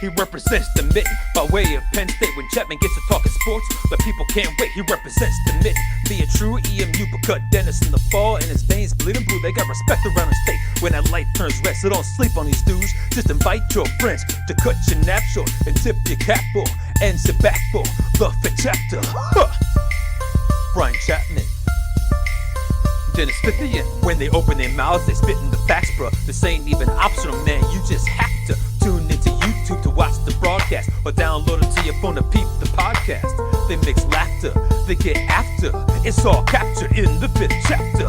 He represents the mitten by way of Penn State. When Chapman gets to talking sports, the people can't wait. He represents the mitten. Be a true EMU, but cut Dennis in the fall, and his veins bleeding blue. They got respect around the state when that light turns red. So don't sleep on these dudes. Just invite your friends to cut your nap short and tip your cap for and sit back for the Fith chapter. Brian Chapman. Dennis Fith. When they open their mouths, they spit in the facts, bro. This ain't even optional, man. You just have to tune into YouTube to watch the broadcast or download it to your phone to peep the podcast. They mix laughter, they get after. It's all captured in the Fith chapter.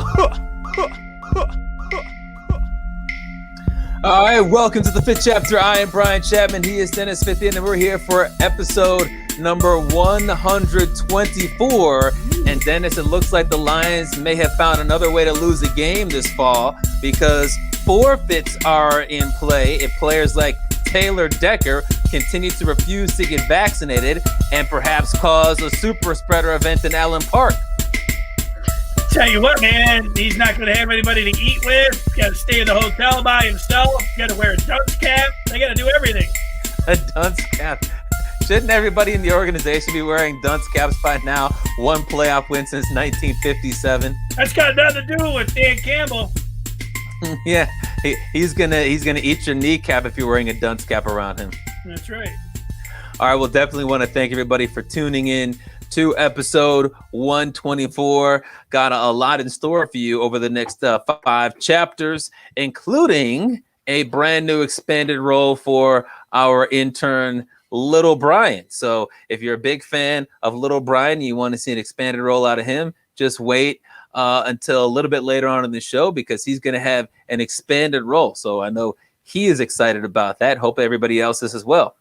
All right, welcome to the Fith chapter. I am Brian Chapman. He is Dennis Fith, and we're here for episode number 124. And Dennis, it looks like the Lions may have found another way to lose a game this fall because forfeits are in play if players like Taylor Decker continue to refuse to get vaccinated and perhaps cause a super spreader event in Allen Park. Tell you what, man, he's not going to have anybody to eat with. Got to stay in the hotel by himself. Got to wear a dunce cap. They got to do everything. A dunce cap. Shouldn't everybody in the organization be wearing dunce caps by now? One playoff win since 1957. That's got nothing to do with Dan Campbell. Yeah, he's gonna eat your kneecap if you're wearing a dunce cap around him. That's right. All right, we'll definitely want to thank everybody for tuning in to episode 124. Got a lot in store for you over the next 5 chapters, including a brand new expanded role for our intern, Little Brian. So if you're a big fan of Little Brian, you want to see an expanded role out of him, just wait until a little bit later on in the show because he's going to have an expanded role. So I know he is excited about that. Hope everybody else is as well.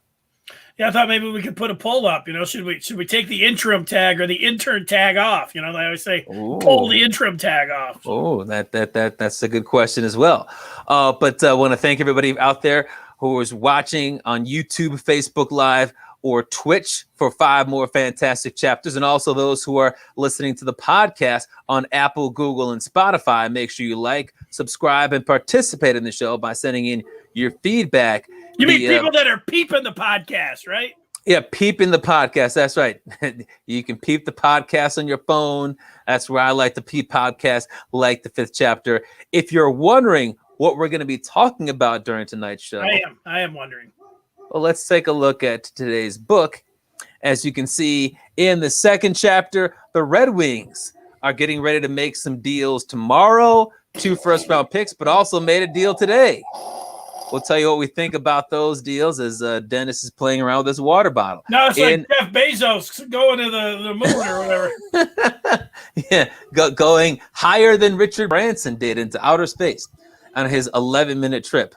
Yeah, I thought maybe we could put a poll up. Should we take the interim tag or the intern tag off? They always say pull the interim tag off. Oh, that's a good question as well. But I want to thank everybody out there who is watching on YouTube, Facebook Live, or Twitch for 5 more fantastic chapters. And also those who are listening to the podcast on Apple, Google, and Spotify. Make sure you like, subscribe, and participate in the show by sending in your feedback. You mean people that are peeping the podcast, right? Yeah, peeping the podcast. That's right. You can peep the podcast on your phone. That's where I like to peep podcasts, like the Fith chapter. If you're wondering what we're going to be talking about during tonight's show. I am wondering. Well, let's take a look at today's book. As you can see in the second chapter, the Red Wings are getting ready to make some deals tomorrow, 2 first-round picks, but also made a deal today. We'll tell you what we think about those deals as Dennis is playing around with his water bottle. No, it's like Jeff Bezos going to the moon or whatever. Yeah, going higher than Richard Branson did into outer space on his 11-minute trip.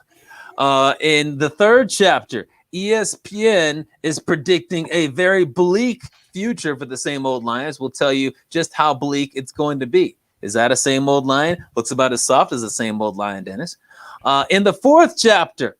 In the third chapter, ESPN is predicting a very bleak future for the same old Lions. We'll tell you just how bleak it's going to be. Is that a same old Lion? Looks about as soft as the same old Lion, Dennis. In the fourth chapter,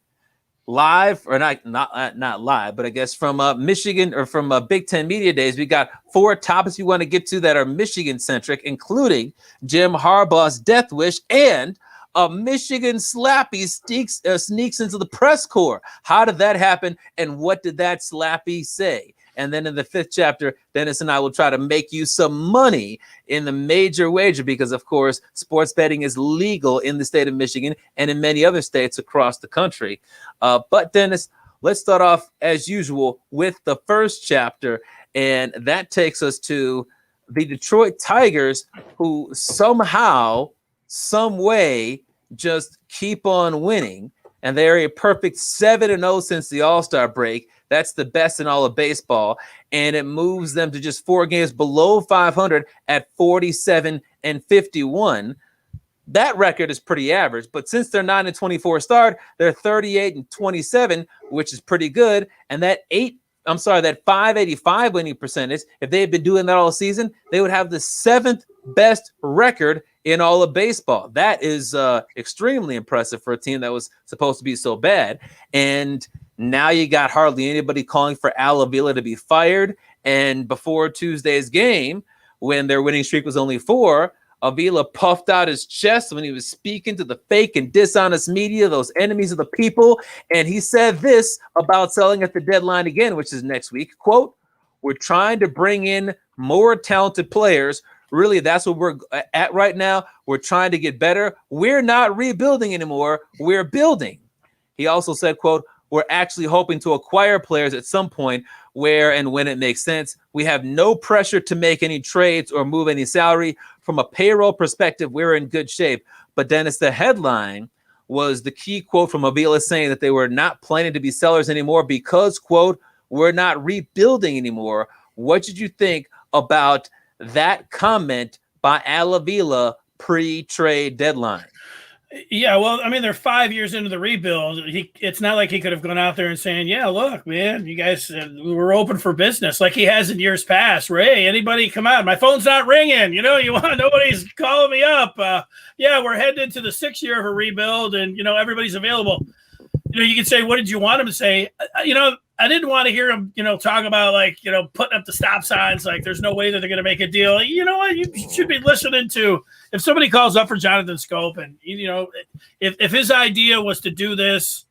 live or not live, but I guess from Michigan or from Big Ten Media Days, we got 4 topics we want to get to that are Michigan centric, including Jim Harbaugh's death wish and a Michigan slappy sneaks into the press corps. How did that happen? And what did that slappy say? And then in the fifth chapter, Dennis and I will try to make you some money in the major wager because, of course, sports betting is legal in the state of Michigan and in many other states across the country. But, Dennis, let's start off, as usual, with the first chapter. And that takes us to the Detroit Tigers, who somehow, some way, just keep on winning. And they're a perfect 7-0 since the All-Star break. That's the best in all of baseball. And it moves them to just 4 games below 500 at 47-51. That record is pretty average, but since their 9-24 start, they're 38-27, which is pretty good. And that 585 winning percentage, if they had been doing that all season, they would have the 7th best record in all of baseball. That is extremely impressive for a team that was supposed to be so bad. And now you got hardly anybody calling for Avila to be fired. And before Tuesday's game, when their winning streak was only 4, Avila puffed out his chest when he was speaking to the fake and dishonest media, those enemies of the people. And he said this about selling at the deadline again, which is next week. Quote, "We're trying to bring in more talented players. Really, that's what we're at right now. We're trying to get better. We're not rebuilding anymore. We're building." He also said, quote, "We're actually hoping to acquire players at some point where and when it makes sense. We have no pressure to make any trades or move any salary. From a payroll perspective, we're in good shape." But Dennis, the headline was the key quote from Avila saying that they were not planning to be sellers anymore because, quote, "we're not rebuilding anymore." What did you think about that comment by Avila pre-trade deadline? Yeah, well, I mean, they're 5 years into the rebuild. It's not like he could have gone out there and saying, "Yeah, look, man, you guys, we're open for business," like he has in years past. Where, hey, anybody come out? My phone's not ringing. Nobody's calling me up. Yeah, we're heading into the 6th year of a rebuild, and everybody's available. You can say, what did you want him to say? I didn't want to hear him, talk about putting up the stop signs. Like there's no way that they're going to make a deal. You know what? You should be listening to if somebody calls up for Jonathan Scope and, if his idea was to do this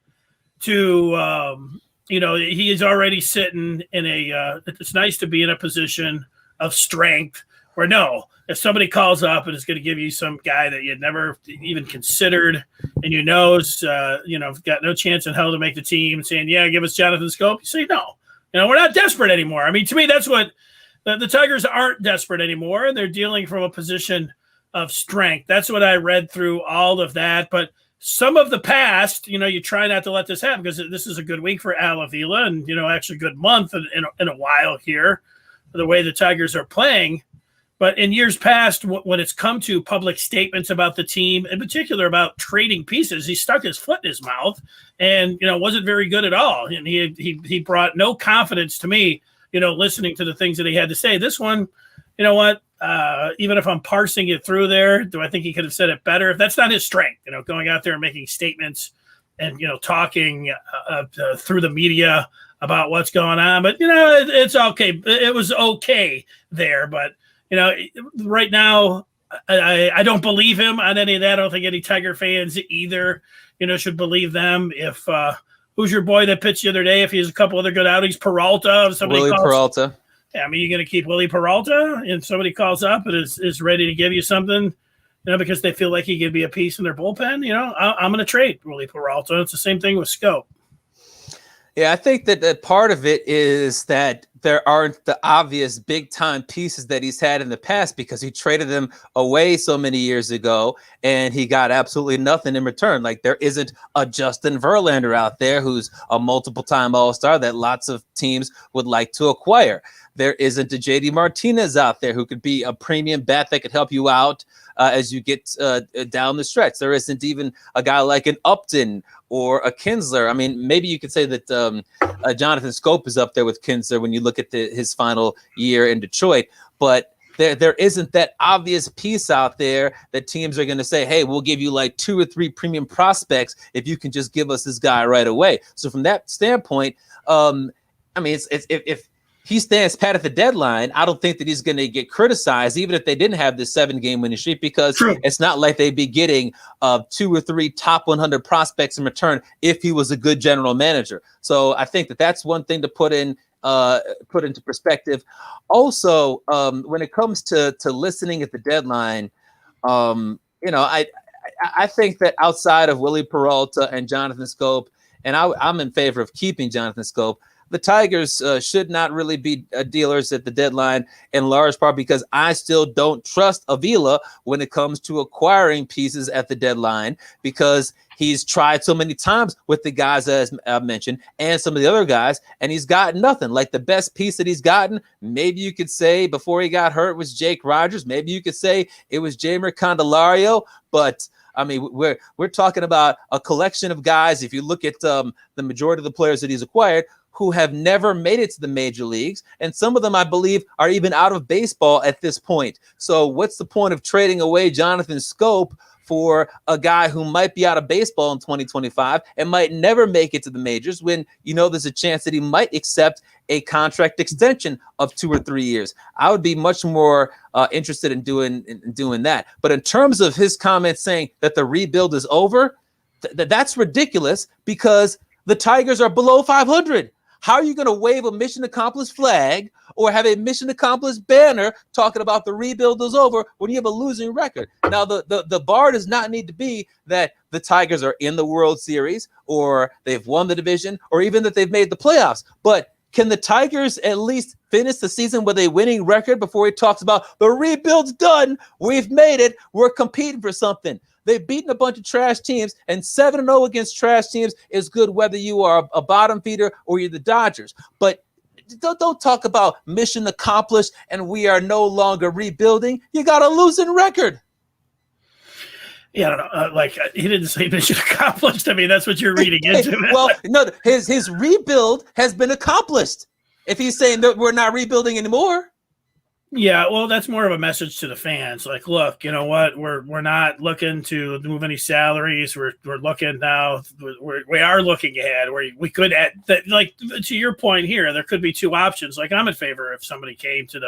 to, he is already sitting in it's nice to be in a position of strength where if somebody calls up and is going to give you some guy that you'd never even considered and got no chance in hell to make the team saying, "Yeah, give us Jonathan Scope," you say, no. We're not desperate anymore. I mean, to me, that's what the Tigers aren't desperate anymore. They're dealing from a position of strength. That's what I read through all of that. But some of the past, you try not to let this happen because this is a good week for Avila and, actually a good month in a while here, the way the Tigers are playing. But in years past, when it's come to public statements about the team, in particular about trading pieces, he stuck his foot in his mouth and, wasn't very good at all. And he brought no confidence to me, listening to the things that he had to say. This one, you know what? Even if I'm parsing it through there, do I think he could have said it better? If that's not his strength, going out there and making statements and, talking through the media about what's going on. But, it's okay. It was okay there, but right now, I don't believe him on any of that. I don't think any Tiger fans either, should believe them. If who's your boy that pitched the other day? If he has a couple other good outings, Peralta. Willie Peralta. Yeah, I mean, you're going to keep Willie Peralta, and somebody calls up and is ready to give you something, because they feel like he could be a piece in their bullpen. I'm going to trade Willie Peralta. It's the same thing with Scope. Yeah, I think that part of it is that there aren't the obvious big-time pieces that he's had in the past because he traded them away so many years ago and he got absolutely nothing in return. Like there isn't a Justin Verlander out there who's a multiple-time All-Star that lots of teams would like to acquire. There isn't a JD Martinez out there who could be a premium bat that could help you out as you get down the stretch. There isn't even a guy like an Upton or a Kinsler. I mean, maybe you could say that Jonathan Scope is up there with Kinsler when you look at his final year in Detroit. But there isn't that obvious piece out there that teams are going to say, hey, we'll give you like 2 or 3 premium prospects if you can just give us this guy right away. So from that standpoint, I mean, if he stands pat at the deadline, I don't think that he's going to get criticized, even if they didn't have this 7-game winning streak, because It's not like they'd be getting 2 or 3 top 100 prospects in return if he was a good general manager. So I think that's one thing to put into perspective. Also, when it comes to listening at the deadline, I think that outside of Willie Peralta and Jonathan Scope, and I'm in favor of keeping Jonathan Scope, the Tigers should not really be dealers at the deadline in large part because I still don't trust Avila when it comes to acquiring pieces at the deadline because he's tried so many times with the guys, as I mentioned, and some of the other guys, and he's gotten nothing. Like the best piece that he's gotten, maybe you could say before he got hurt was Jake Rogers. Maybe you could say it was Jamer Candelario, but I mean, we're talking about a collection of guys. If you look at the majority of the players that he's acquired, who have never made it to the major leagues, and some of them, I believe, are even out of baseball at this point. So, what's the point of trading away Jonathan Scope for a guy who might be out of baseball in 2025 and might never make it to the majors when you know there's a chance that he might accept a contract extension of 2 or 3 years? I would be much more interested in doing that. But in terms of his comments saying that the rebuild is over, that's ridiculous because the Tigers are below 500. How are you going to wave a mission accomplished flag or have a mission accomplished banner talking about the rebuild is over when you have a losing record? Now, the bar does not need to be that the Tigers are in the World Series or they've won the division or even that they've made the playoffs. But can the Tigers at least finish the season with a winning record before he talks about the rebuild's done? We've made it. We're competing for something. They've beaten a bunch of trash teams, and 7-0 against trash teams is good whether you are a bottom feeder or you're the Dodgers. But don't talk about mission accomplished and we are no longer rebuilding. You got a losing record. Yeah, I don't know. He didn't say mission accomplished. I mean, that's what you're reading into it. Well, no, his rebuild has been accomplished. If he's saying that we're not rebuilding anymore. Yeah, well, that's more of a message to the fans. Like, look, you know what? We're not looking to move any salaries. We're looking now. We are looking ahead. We could add that. Like to your point here, there could be two options. Like I'm in favor if somebody came to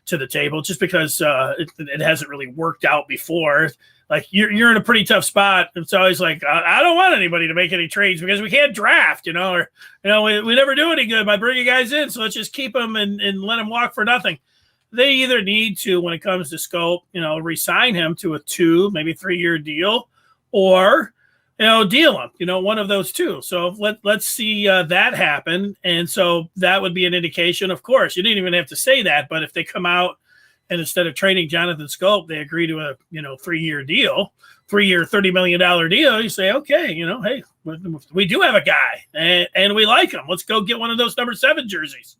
the table, just because it hasn't really worked out before. Like you're in a pretty tough spot. It's always like I don't want anybody to make any trades because we can't draft, or we never do any good by bringing guys in. So let's just keep them and let them walk for nothing. They either need to, when it comes to Scope, re-sign him to a 2, maybe 3-year deal, or deal him. One of those two. So let's see that happen. And so that would be an indication. Of course, you didn't even have to say that, but if they come out and instead of trading Jonathan Scope, they agree to a 3-year deal, 3-year $30 million deal, you say, okay, hey, we do have a guy and we like him. Let's go get one of those number 7 jerseys.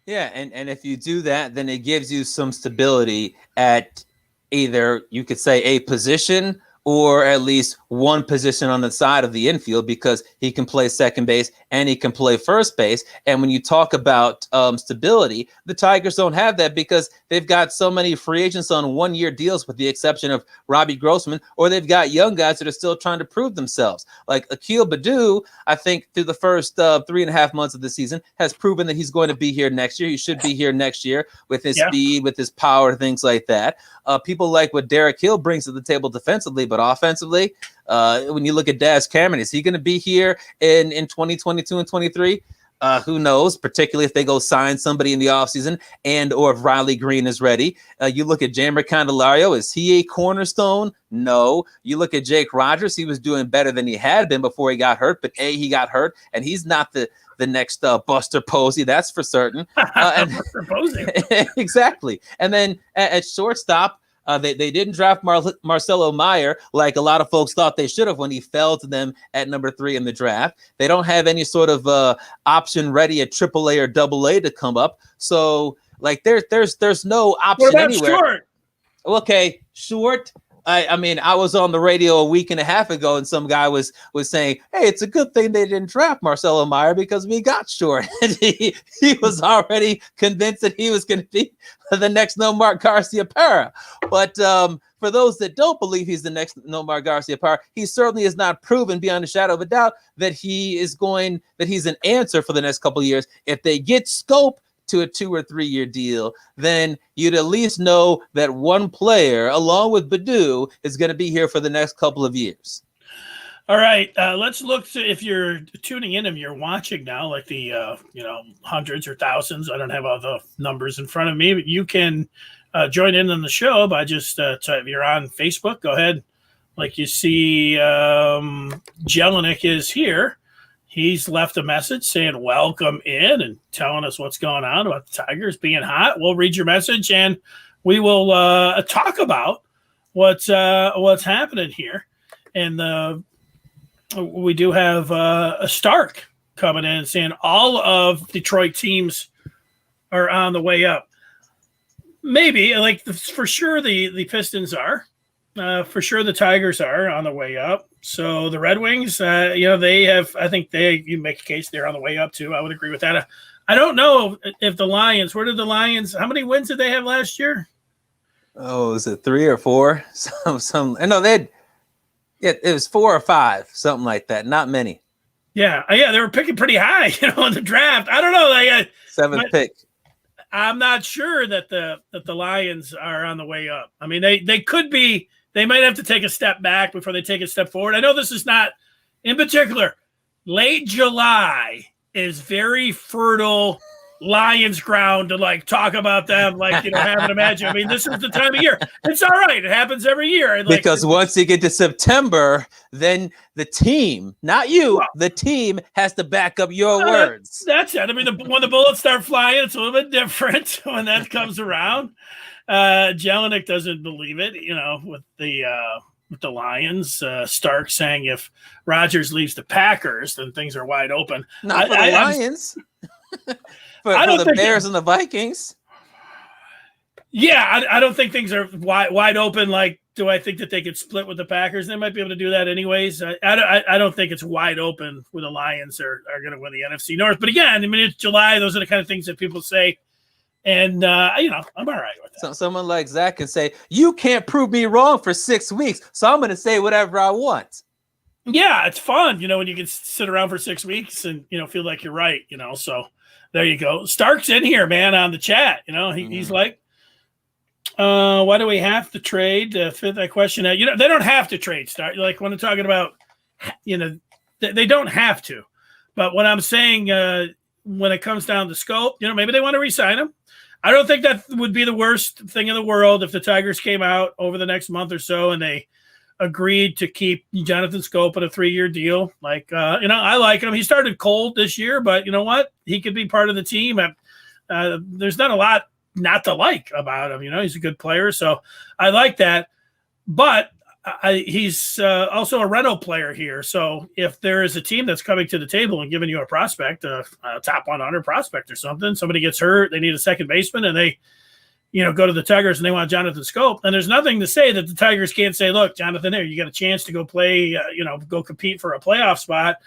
Yeah, and if you do that, then it gives you some stability at either, you could say, a position or at least one position on the side of the infield because he can play second base and he can play first base. And when you talk about stability, the Tigers don't have that because they've got so many free agents on 1-year deals with the exception of Robbie Grossman, or they've got young guys that are still trying to prove themselves. Like Akil Baddoo, I think through the first 3.5 months of the season has proven that he's going to be here next year. He should be here next year with his speed, with his power, things like that. People like what Derek Hill brings to the table defensively, but offensively, when you look at Daz Cameron, is he going to be here in 2022 and 23? Who knows, particularly if they go sign somebody in the offseason and or if Riley Green is ready. You look at Jamer Candelario, is he a cornerstone? No. You look at Jake Rogers, he was doing better than he had been before he got hurt, but he got hurt, and he's not the next Buster Posey, that's for certain. Buster Posey. Exactly. And then at shortstop, they didn't draft Marcelo Meyer like a lot of folks thought they should have when he fell to them at number 3 in the draft. They don't have any sort of option ready at AAA or AA to come up. So like there's no option what about anywhere. Short? Okay, Short. I mean, I was on the radio a week and a half ago, and some guy was saying, "Hey, it's a good thing they didn't draft Marcelo Meyer because we got Short." And he was already convinced that he was going to be the next Nomar Garciaparra. But for those that don't believe he's the next Nomar Garciaparra, he certainly has not proven beyond a shadow of a doubt that he's an answer for the next couple of years. If they get Scope to a 2 or 3 year deal, then you'd at least know that one player, along with Baddoo, is going to be here for the next couple of years. All right, let's look to if you're tuning in and you're watching now, like the hundreds or thousands. I don't have all the numbers in front of me, but you can join in on the show by just if you're on Facebook, go ahead. Like you see, Jelinek is here. He's left a message saying welcome in and telling us what's going on about the Tigers being hot. We'll read your message and we will talk about what's happening here. And we do have a Stark coming in saying all of Detroit teams are on the way up. Maybe, for sure the Pistons are. For sure the Tigers are on the way up. So the Red Wings, they have, I think you make a case they're on the way up too. I would agree with that. I don't know if the Lions, how many wins did they have last year? Oh, is it 3 or 4? It was 4 or 5, something like that. Not many. Yeah, they were picking pretty high, in the draft. I don't know. 7th pick. I'm not sure that the Lions are on the way up. I mean, they could be. They might have to take a step back before they take a step forward. I know this is not, in particular, late July is very fertile Lions ground to talk about them, having a match. I mean, this is the time of year. It's all right. It happens every year. Because once you get to September, then the team, not you, the team has to back up your words. That's it. I mean, when the bullets start flying, it's a little bit different when that comes around. Jelinek doesn't believe it, with the Lions. Stark saying if Rodgers leaves the Packers, then things are wide open. Not for the Lions. for the Bears and the Vikings. Yeah, I don't think things are wide open. Do I think that they could split with the Packers? They might be able to do that anyways. I don't think it's wide open where the Lions are going to win the NFC North. But again, I mean, it's July. Those are the kind of things that people say. And, I'm all right with that. So someone like Zach can say, you can't prove me wrong for 6 weeks, so I'm going to say whatever I want. Yeah, it's fun, when you can sit around for 6 weeks and, feel like you're right, so there you go. Stark's in here, man, on the chat. He's like, why do we have to trade? Fith, I question that. They don't have to trade, Stark. When I'm talking about, they don't have to. But what I'm saying, when it comes down to scope, maybe they want to re-sign him. I don't think that would be the worst thing in the world if the Tigers came out over the next month or so and they agreed to keep Jonathan Scope on a 3-year deal. I like him. He started cold this year, but you know what? He could be part of the team. There's not a lot not to like about him. He's a good player, so I like that. But he's also a rental player here. So if there is a team that's coming to the table and giving you a prospect, a top 100 prospect or something, somebody gets hurt, they need a second baseman, and they, go to the Tigers and they want Jonathan Scope, and there's nothing to say that the Tigers can't say, look, Jonathan, here, you got a chance to go play, go compete for a playoff spot.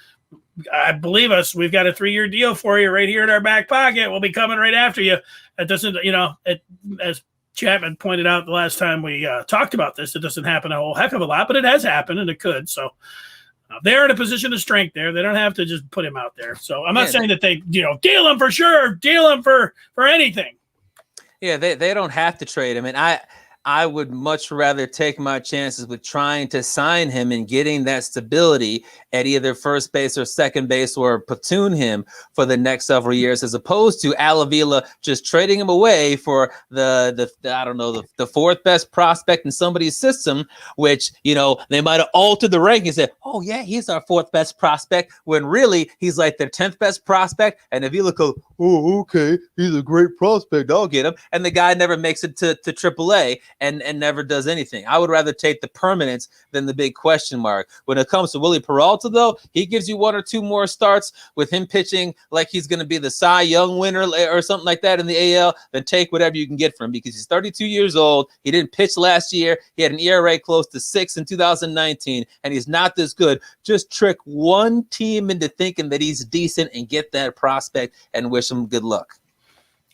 I believe us. We've got a 3-year deal for you right here in our back pocket. We'll be coming right after you. It doesn't, as Chapman pointed out the last time we talked about this, it doesn't happen a whole heck of a lot, but it has happened and it could. So they're in a position of strength there. They don't have to just put him out there. So I'm not saying that they, deal him for sure, deal him for anything. Yeah, they don't have to trade him. And I would much rather take my chances with trying to sign him and getting that stability at either first base or second base or platoon him for the next several years, as opposed to Avila just trading him away for the 4th best prospect in somebody's system, which, they might have altered the ranking and said, oh yeah, he's our 4th best prospect, when really he's like their 10th best prospect. And Avila goes, oh, okay, he's a great prospect, I'll get him. And the guy never makes it to AAA. And never does anything. I would rather take the permanence than the big question mark. When it comes to Willie Peralta, though, he gives you 1 or 2 more starts with him pitching like he's going to be the Cy Young winner or something like that in the AL, then take whatever you can get from him, because he's 32 years old. He didn't pitch last year. He had an ERA close to 6 in 2019, and he's not this good. Just trick one team into thinking that he's decent and get that prospect and wish him good luck.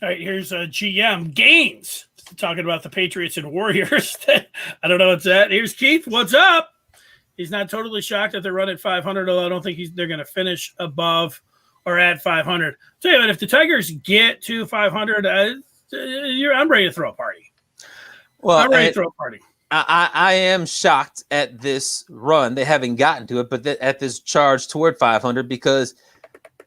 All right, here's a GM Gaines talking about the Patriots and Warriors. I don't know what's that. Here's Keith. What's up? He's not totally shocked that they're running 500, although I don't think they're going to finish above or at 500. Tell you what, if the Tigers get to 500, I'm ready to throw a party. Well, I'm ready to throw a party. I am shocked at this run. They haven't gotten to it, but at this charge toward 500, because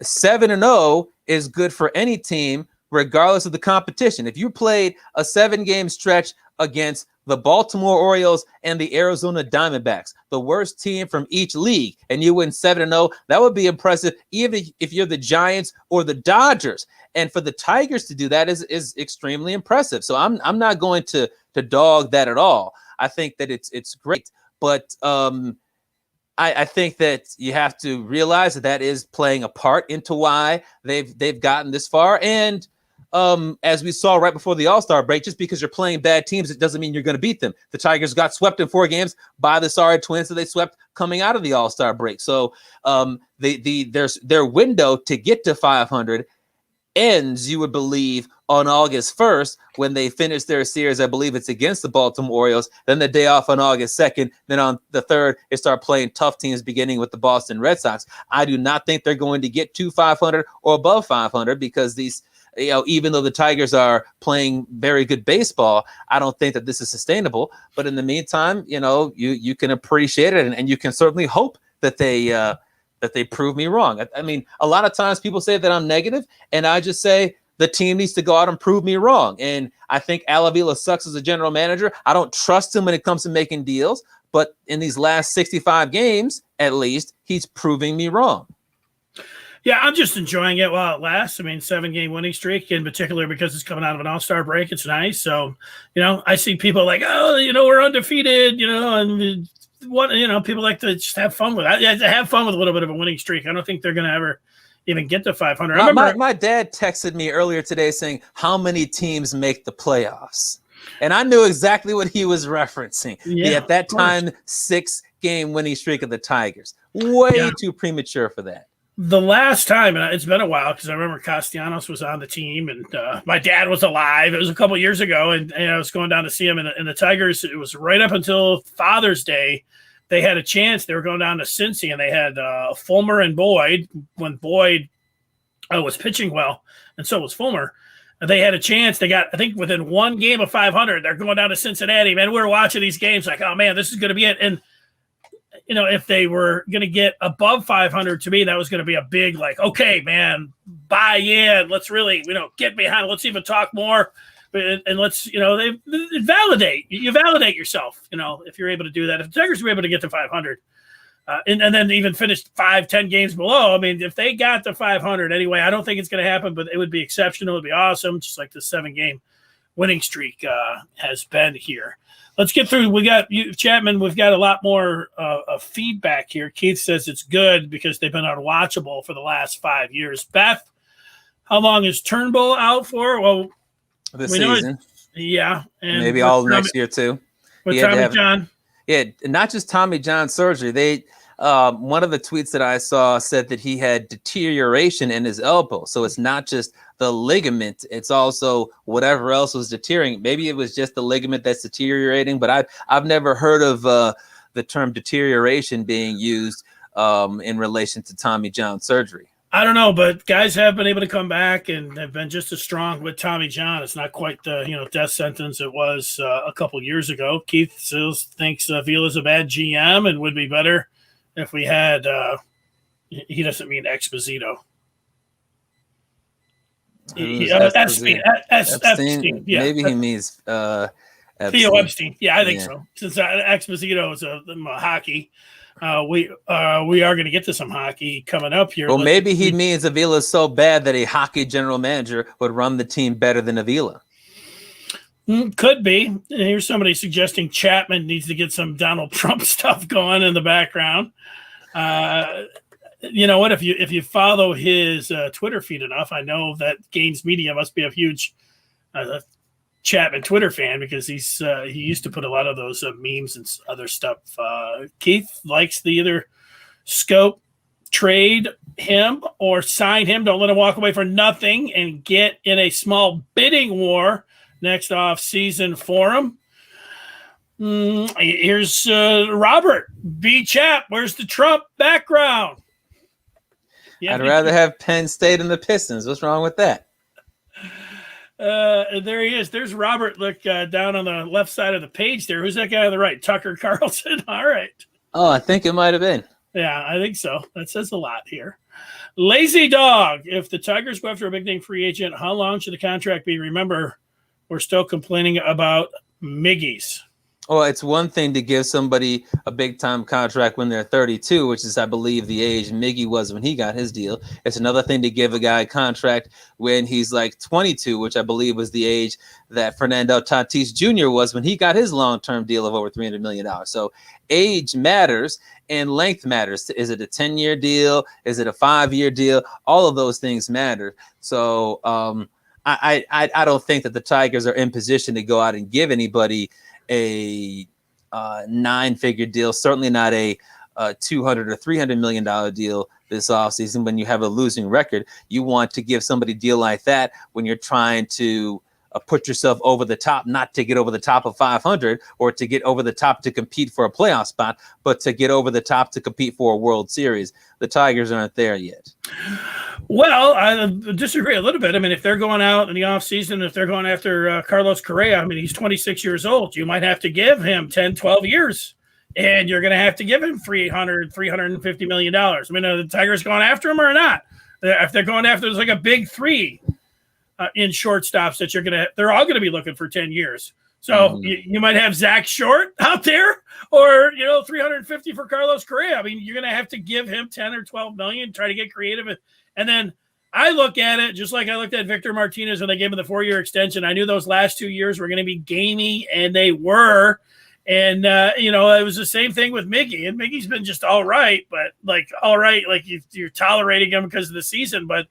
7-0 is good for any team, regardless of the competition. If you played a 7-game stretch against the Baltimore Orioles and the Arizona Diamondbacks, the worst team from each league, and you win 7-0, that would be impressive, even if you're the Giants or the Dodgers. And for the Tigers to do that is extremely impressive. So I'm not going to dog that at all. I think that it's great, but I think that you have to realize that is playing a part into why they've gotten this far. And as we saw right before the All-Star break, just because you're playing bad teams, it doesn't mean you're going to beat them. The Tigers got swept in 4 games by the sorry Twins that they swept coming out of the All-Star break. So their window to get to 500 ends, you would believe, on August 1st when they finish their series. I believe it's against the Baltimore Orioles. Then the day off on August 2nd. Then on the 3rd, they start playing tough teams, beginning with the Boston Red Sox. I do not think they're going to get to 500 or above 500 because these, even though the Tigers are playing very good baseball, I don't think that this is sustainable. But in the meantime, you can appreciate it, and you can certainly hope that they prove me wrong. I mean, a lot of times people say that I'm negative, and I just say the team needs to go out and prove me wrong. And I think Avila sucks as a general manager. I don't trust him when it comes to making deals, but in these last 65 games, at least, he's proving me wrong. Yeah, I'm just enjoying it while it lasts. I mean, 7-game winning streak in particular, because it's coming out of an All-Star break. It's nice. So, I see people like, we're undefeated, and people like to just have fun with it. Yeah, to have fun with a little bit of a winning streak. I don't think they're going to ever even get to 500. My dad texted me earlier today saying, how many teams make the playoffs? And I knew exactly what he was referencing. At that time, 6-game winning streak of the Tigers. Way too premature for that. The last time, and it's been a while because I remember Castellanos was on the team and my dad was alive. It was a couple years ago, and I was going down to see him. And the Tigers, it was right up until Father's Day. They had a chance. They were going down to Cincy, and they had Fulmer and Boyd. When Boyd was pitching well, and so was Fulmer, they had a chance. They got, I think, within 1 game of 500. They're going down to Cincinnati. Man, we were watching these games like, oh, man, this is going to be it. And if they were going to get above 500, to me, that was going to be a big, like, okay, man, buy in. Let's really, get behind it. Let's even talk more. And let's, they validate. You validate yourself, if you're able to do that. If the Tigers were able to get to 500 and then even finish 5-10 games below, I mean, if they got to 500 anyway, I don't think it's going to happen, but it would be exceptional. It would be awesome, just like the 7-game winning streak has been here. Let's get through. We got you, Chapman. We've got a lot more feedback here. Keith says it's good because they've been unwatchable for the last 5 years. Beth, how long is Turnbull out for? Well, this season. And maybe all next year too. With Tommy John. Yeah, not just Tommy John surgery. They one of the tweets that I saw said that he had deterioration in his elbow. So it's not just the ligament, it's also whatever else was deteriorating. Maybe it was just the ligament that's deteriorating, but I've never heard of the term deterioration being used in relation to Tommy John surgery. I don't know, but guys have been able to come back and have been just as strong with Tommy John. It's not quite the death sentence it was a couple years ago. Keith still thinks Avila's a bad GM and would be better if we had he doesn't mean Exposito. Epstein. Yeah. Maybe he means Theo Epstein. Yeah, I think so. Since Exposito is a hockey. We are going to get to some hockey coming up here. Well, maybe he means Avila is so bad that a hockey general manager would run the team better than Avila. Could be. Here's somebody suggesting Chapman needs to get some Donald Trump stuff going in the background. You know what? If you follow his Twitter feed enough, I know that Gaines Media must be a huge Chapman Twitter fan because he used to put a lot of those memes and other stuff. Keith likes to either scope, trade him, or sign him. Don't let him walk away for nothing and get in a small bidding war next off season for him. Here's Robert B. Chap. Where's the Trump background? I'd rather have Penn State and the Pistons. What's wrong with that? There he is. There's Robert. Look down on the left side of the page there. Who's that guy on the right? Tucker Carlson. All right. Oh, I think it might have been. Yeah, I think so. That says a lot here. Lazy Dog. If the Tigers go after a big name free agent, how long should the contract be? Remember, we're still complaining about Miggies. Well, it's one thing to give somebody a big time contract when they're 32, which is, I believe, the age Miggy was when he got his deal. It's another thing to give a guy a contract when he's like 22, which I believe was the age that Fernando Tatis Jr. was when he got his long term deal of over $300 million. So age matters and length matters. Is it a 10-year deal? Is it a 5-year deal? All of those things matter. So I don't think that the Tigers are in position to go out and give anybody a 9-figure deal, certainly not a $200 or $300 million deal this offseason. When you have a losing record, you want to give somebody a deal like that when you're trying to put yourself over the top, not to get over the top of 500 or to get over the top to compete for a playoff spot, but to get over the top to compete for a World Series. The Tigers aren't there yet. Well, I disagree a little bit. I mean, if they're going out in the offseason, if they're going after Carlos Correa, I mean, he's 26 years old. You might have to give him 10, 12 years, and you're going to have to give him $350 million. I mean, are the Tigers going after him or not? If they're going after, there's like a big three in shortstops that they're all going to be looking for 10 years. So you might have Zach Short out there, or 350 for Carlos Correa. I mean, you're going to have to give him 10 or 12 million, try to get creative. And then I look at it just like I looked at Victor Martinez when they gave him the 4-year extension. I knew those last 2 years were going to be gamey, and they were. And, it was the same thing with Miggy. And Miggy's been just all right, but like you're tolerating him because of the season. But,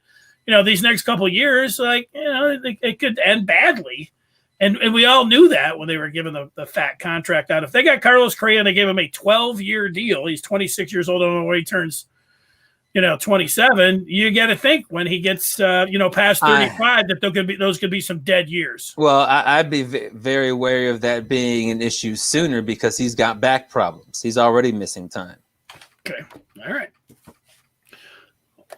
these next couple of years, it could end badly. And we all knew that when they were given the fat contract out. If they got Carlos Correa and they gave him a 12-year deal, he's 26 years old. I don't know when he turns 27, you got to think when he gets, past 35, that those could be some dead years. Well, I'd be very wary of that being an issue sooner because he's got back problems. He's already missing time. Okay. All right.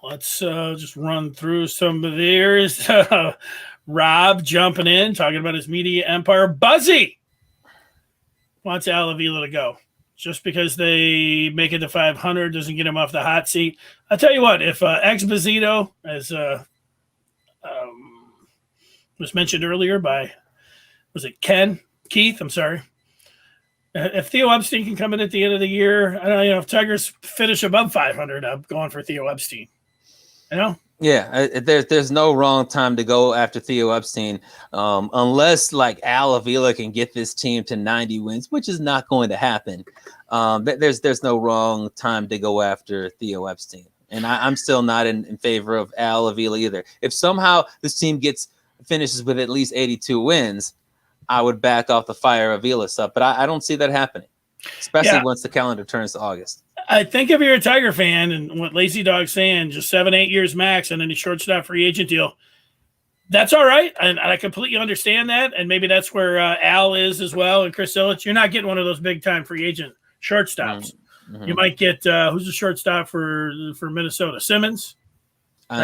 Let's just run through some of theirs. Rob jumping in, talking about his media empire. Buzzy wants Avila to go. Just because they make it to 500 doesn't get him off the hot seat. I'll tell you what, if Exposito, as was mentioned earlier by, was it Keith? I'm sorry. If Theo Epstein can come in at the end of the year, I don't know, if Tigers finish above 500, I'm going for Theo Epstein. Yeah, there's no wrong time to go after Theo Epstein, unless like Al Avila can get this team to 90 wins, which is not going to happen. There's no wrong time to go after Theo Epstein, and I'm still not in favor of Al Avila either. If somehow this team finishes with at least 82 wins, I would back off the fire Avila stuff, but I don't see that happening, especially once the calendar turns to August. I think if you're a Tiger fan and what Lazy Dog's saying, just 7-8 years max and then a shortstop free agent deal, that's all right. And I completely understand that. And maybe that's where Al is as well. And Chris Illich, you're not getting one of those big time free agent shortstops. Mm-hmm. You might get who's the shortstop for Minnesota? Simmons.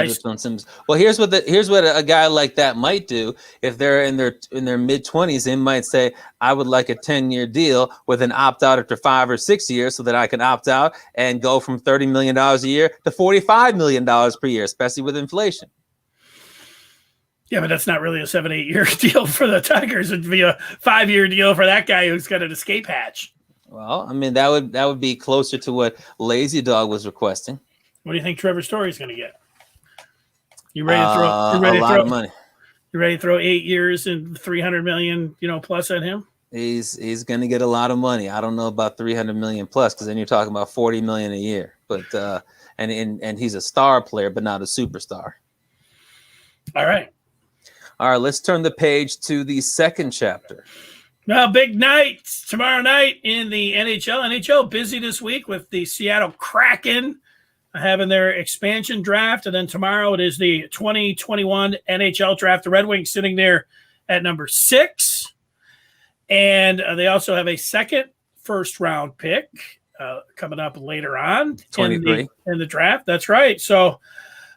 Simmons. Well, here's what a guy like that might do. If they're in their mid-20s, they might say, I would like a 10-year deal with an opt-out after 5 or 6 years so that I can opt out and go from $30 million a year to $45 million per year, especially with inflation. Yeah, but that's not really a 7-8 year deal for the Tigers. It'd be a 5-year deal for that guy who's got an escape hatch. Well, I mean, that would be closer to what Lazy Dog was requesting. What do you think Trevor Story's going to get? You ready to throw a lot of money? You ready to throw 8 years and $300 million, plus at him? He's going to get a lot of money. I don't know about $300 million plus, because then you're talking about $40 million a year. But and he's a star player, but not a superstar. All right. Let's turn the page to the second chapter. Well, big night tomorrow night in the NHL. NHL busy this week with the Seattle Kraken having their expansion draft. And then tomorrow it is the 2021 NHL draft. The Red Wings sitting there at number 6. And they also have a second first-round pick coming up later on 23 in the draft. That's right. So,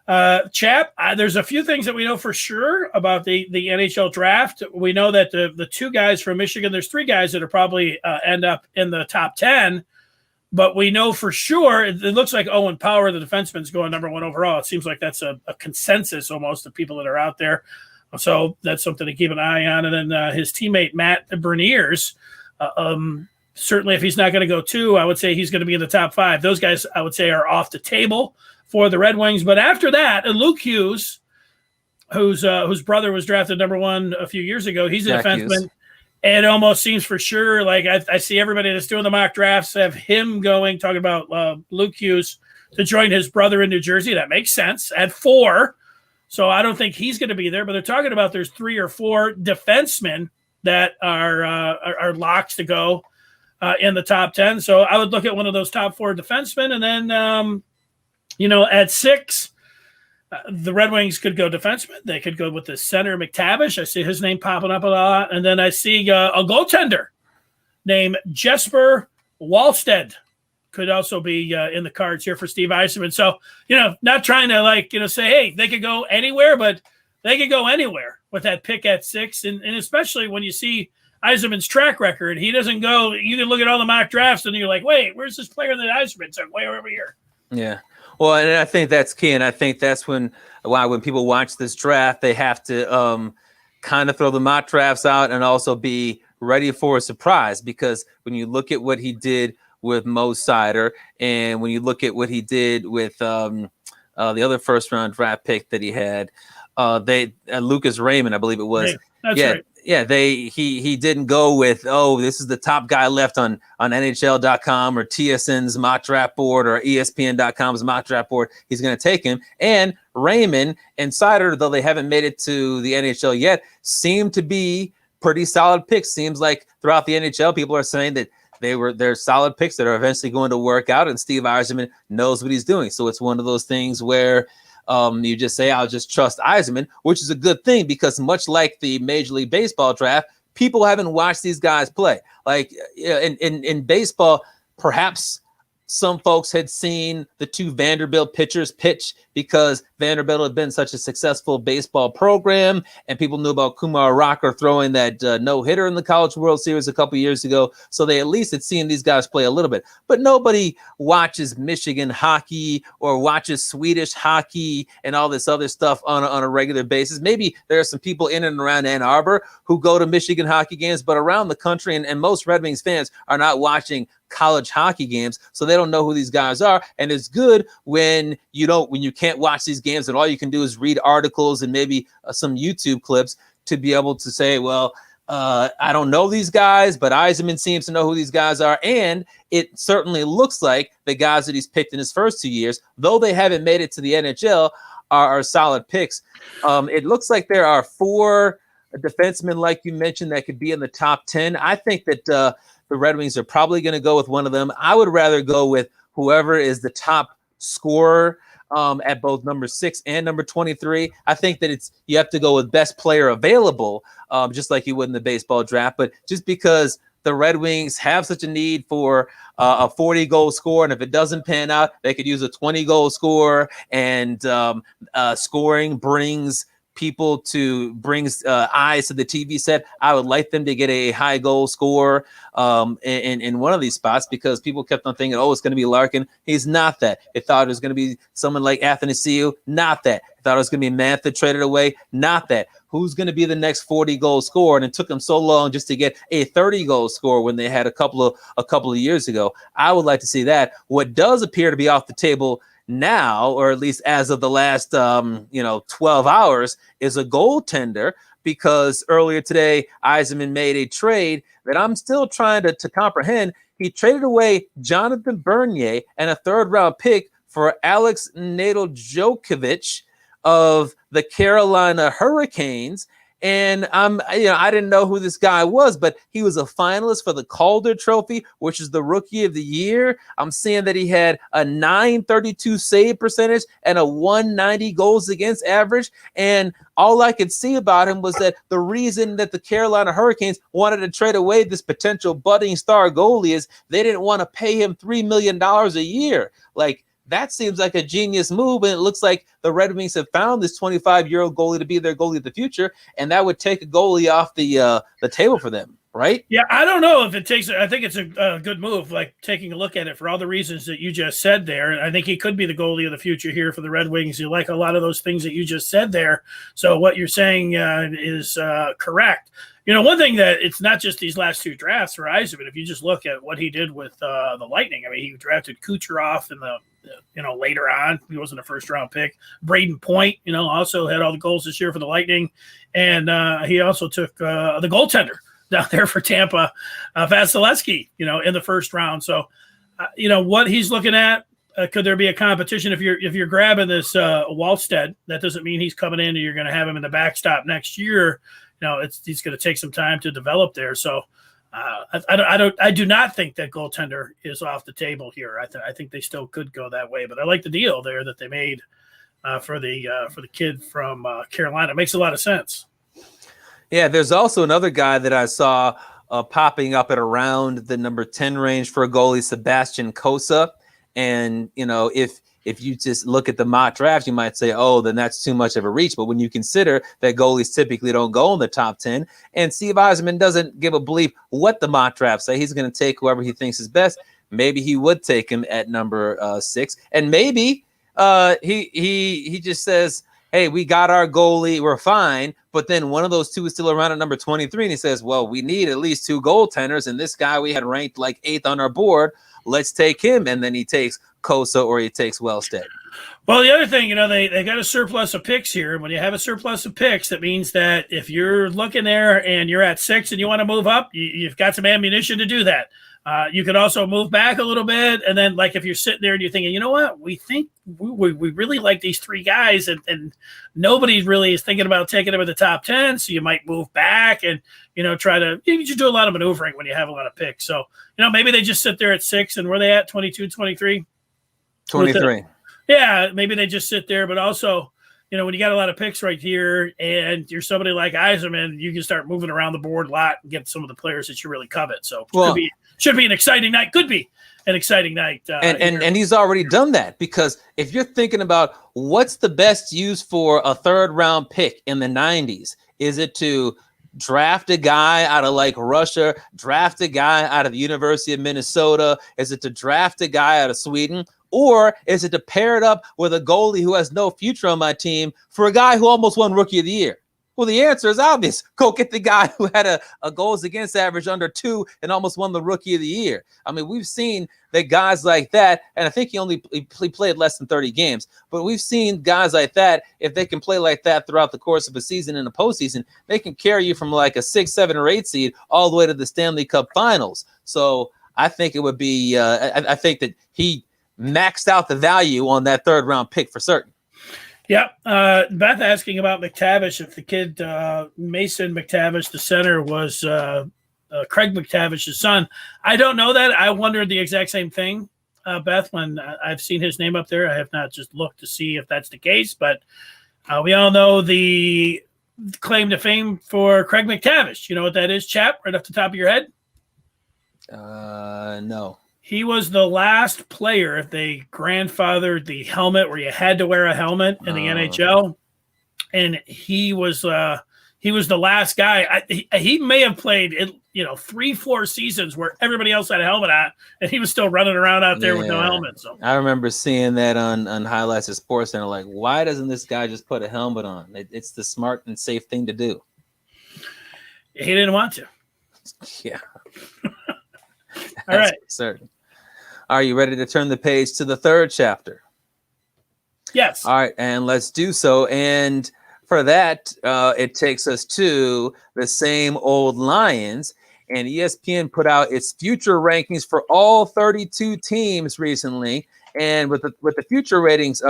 Chap, there's a few things that we know for sure about the NHL draft. We know that the 2 guys from Michigan, there's 3 guys that are probably end up in the top 10. But we know for sure, it looks like Owen Power, the defenseman, is going number 1 overall. It seems like that's a consensus almost of people that are out there. So that's something to keep an eye on. And then his teammate, Matt Berniers, Certainly, if he's not going to go 2, I would say he's going to be in the top 5. Those guys, I would say, are off the table for the Red Wings. But after that, and Luke Hughes, whose brother was drafted number 1 a few years ago, he's a defenseman. Hughes. It almost seems for sure, like I see everybody that's doing the mock drafts have him going, talking about Luke Hughes, to join his brother in New Jersey. That makes sense at 4. So I don't think he's going to be there. But they're talking about there's 3 or 4 defensemen that are locks to go in the top 10. So I would look at one of those top 4 defensemen. And then, at 6, the Red Wings could go defenseman. They could go with the center, McTavish. I see his name popping up a lot. And then I see a goaltender named Jesper Wallstedt could also be in the cards here for Steve Yzerman. So, not trying to say, hey, they could go anywhere, but they could go anywhere with that pick at 6. And especially when you see Yzerman's track record, he doesn't go, you can look at all the mock drafts and you're like, wait, where's this player that Yzerman took? Way over here. Yeah. Well, and I think that's key. And I think that's when people watch this draft, they have to kind of throw the mock drafts out and also be ready for a surprise. Because when you look at what he did with Mo Sider, and when you look at what he did with the other first round draft pick that he had, Lucas Raymond, I believe it was. Right. That's right. Yeah, he didn't go with, this is the top guy left on NHL.com or TSN's mock draft board or ESPN.com's mock draft board. He's going to take him. And Raymond and Sider, though they haven't made it to the NHL yet, seem to be pretty solid picks. Seems like throughout the NHL, people are saying that they're solid picks that are eventually going to work out, and Steve Yzerman knows what he's doing. So it's one of those things where you just say, I'll just trust Yzerman, which is a good thing because much like the Major League Baseball draft, people haven't watched these guys play. Like in baseball, perhaps some folks had seen the 2 Vanderbilt pitchers pitch because Vanderbilt had been such a successful baseball program, and people knew about Kumar Rocker throwing that no-hitter in the College World Series a couple years ago. So they at least had seen these guys play a little bit. But nobody watches Michigan hockey or watches Swedish hockey and all this other stuff on a regular basis. Maybe there are some people in and around Ann Arbor who go to Michigan hockey games, but around the country, and most Red Wings fans are not watching college hockey games, so they don't know who these guys are. And it's good when you can't watch these games and all you can do is read articles and maybe some YouTube clips to be able to say, well, I don't know these guys, but Yzerman seems to know who these guys are. And it certainly looks like the guys that he's picked in his first 2 years, though they haven't made it to the NHL, are solid picks. It looks like there are 4 defensemen, like you mentioned, that could be in the top 10. I think that the Red Wings are probably going to go with one of them. I would rather go with whoever is the top scorer at both number 6 and number 23. I think that you have to go with best player available, just like you would in the baseball draft. But just because the Red Wings have such a need for a 40-goal scorer, and if it doesn't pan out, they could use a 20-goal scorer, and scoring brings eyes to the TV set. I would like them to get a high goal scorer in one of these spots, because people kept on thinking, it's going to be Larkin. He's not that. They thought it was going to be someone like Athanasiou. Not that. They thought it was going to be Mantha traded away. Not that. Who's going to be the next 40-goal scorer? And it took them so long just to get a 30-goal scorer when they had a couple of years ago. I would like to see that. What does appear to be off the table now, or at least as of the last 12 hours, is a goaltender, because earlier today Yzerman made a trade that I'm still trying to comprehend. He traded away Jonathan Bernier and a 3rd-round pick for Alex Nedeljkovic of the Carolina Hurricanes. And I didn't know who this guy was, but he was a finalist for the Calder Trophy, which is the Rookie of the Year. I'm seeing that he had a .932 save percentage and a .190 goals against average. And all I could see about him was that the reason that the Carolina Hurricanes wanted to trade away this potential budding star goalie is they didn't want to pay him $3 million a year. Like, that seems like a genius move, and it looks like the Red Wings have found this 25-year-old goalie to be their goalie of the future, and that would take a goalie off the table for them, right? Yeah, I don't know if it takes. I think it's a good move, like taking a look at it for all the reasons that you just said there. And I think he could be the goalie of the future here for the Red Wings. You like a lot of those things that you just said there. So what you're saying is correct. One thing that it's not just these last two drafts for Yzerman. If you just look at what he did with the Lightning, I mean, he drafted Kucherov in the later on. He wasn't a first-round pick. Braden Point, also had all the goals this year for the Lightning. And he also took the goaltender down there for Tampa, Vasilevsky, in the first round. So, what he's looking at, could there be a competition? If you're grabbing this Wallstead, that doesn't mean he's coming in and you're going to have him in the backstop next year. He's going to take some time to develop there. So I do not think that goaltender is off the table here. I think they still could go that way, but I like the deal there that they made for the kid from Carolina. It makes a lot of sense. Yeah, there's also another guy that I saw popping up at around the number 10 range for a goalie, Sebastian Kosa. And, if you just look at the mock draft, you might say, oh, then that's too much of a reach. But when you consider that goalies typically don't go in the top 10, and Steve Yzerman doesn't give a bleep what the mock drafts say, he's going to take whoever he thinks is best. Maybe he would take him at number 6. And maybe he just says, hey, we got our goalie, we're fine. But then one of those two is still around at number 23, and he says, well, we need at least 2 goaltenders, and this guy we had ranked like 8th on our board. Let's take him. And then he takes Kosa or he takes Wellstead. Well, the other thing, they got a surplus of picks here. When you have a surplus of picks, that means that if you're looking there and you're at 6 and you want to move up, you've got some ammunition to do that. You could also move back a little bit. And then, like, if you're sitting there and you're thinking, you know what, we think we really like these 3 guys and nobody really is thinking about taking them in the top 10. So you might move back and, try to, you just do a lot of maneuvering when you have a lot of picks. So, maybe they just sit there at 6 and where they at 22, 23? 23. Yeah, maybe they just sit there, but also, when you got a lot of picks right here and you're somebody like Yzerman, you can start moving around the board a lot and get some of the players that you really covet. So should be an exciting night. Could be an exciting night. And he's already done that, because if you're thinking about what's the best use for a 3rd round pick in the 90s, is it to draft a guy out of like Russia, draft a guy out of the University of Minnesota? Is it to draft a guy out of Sweden? Or is it to pair it up with a goalie who has no future on my team for a guy who almost won Rookie of the Year? Well, the answer is obvious. Go get the guy who had a goals against average under 2 and almost won the Rookie of the Year. I mean, we've seen that guys like that, and I think he played less than 30 games, but we've seen guys like that, if they can play like that throughout the course of a season and a postseason, they can carry you from like a 6, 7, or 8 seed all the way to the Stanley Cup Finals. So I think it would be I think that he maxed out the value on that 3rd round pick for certain. Yeah. Beth asking about McTavish, if the kid Mason McTavish, the center, was Craig McTavish's son. I don't know that. I wondered the exact same thing, Beth, when I've seen his name up there. I have not just looked to see if that's the case, but we all know the claim to fame for Craig McTavish. You know what that is, Chap, right off the top of your head? No. He was the last player they grandfathered the helmet where you had to wear a helmet in the NHL, and he was the last guy. He may have played 3-4 seasons where everybody else had a helmet on, and he was still running around out there with no helmet. So I remember seeing that on highlights of Sports Center. Like, why doesn't this guy just put a helmet on? It's the smart and safe thing to do. He didn't want to. Yeah. All right. Certain. Are you ready to turn the page to the 3rd chapter? Yes. All right, and let's do so. And for that, it takes us to the same old Lions. And ESPN put out its future rankings for all 32 teams recently. And what the future rankings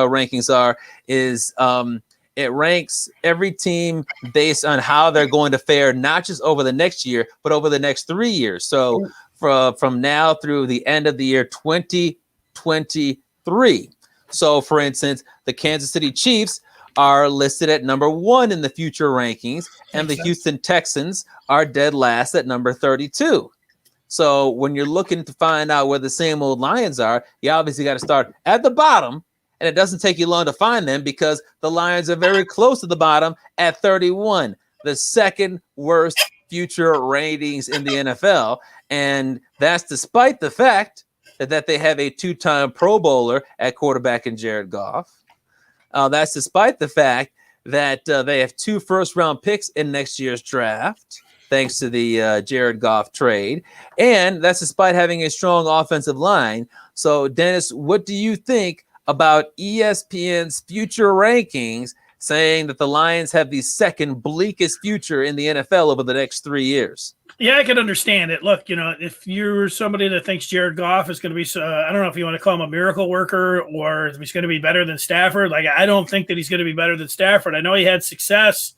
it ranks every team based on how they're going to fare, not just over the next year, but over the next 3 years. So from now through the end of the year 2023. So, for instance, the Kansas City Chiefs are listed at number 1 in the future rankings, and the Houston Texans are dead last at number 32. So when you're looking to find out where the same old Lions are, you obviously got to start at the bottom, and it doesn't take you long to find them because the Lions are very close to the bottom at 31, the 2nd worst future ratings in the NFL. And that's despite the fact that they have a 2-time Pro Bowler at quarterback in Jared Goff. That's despite the fact that they have 2 first-round picks in next year's draft. thanks to the Jared Goff trade. And that's despite having a strong offensive line. So, Dennis, what do you think about ESPN's future rankings saying that the Lions have the second bleakest future in the NFL over the next 3 years? Yeah, I can understand it. Look, if you're somebody that thinks Jared Goff is going to be, I don't know if you want to call him a miracle worker or if he's going to be better than Stafford. Like, I don't think that he's going to be better than Stafford. I know he had success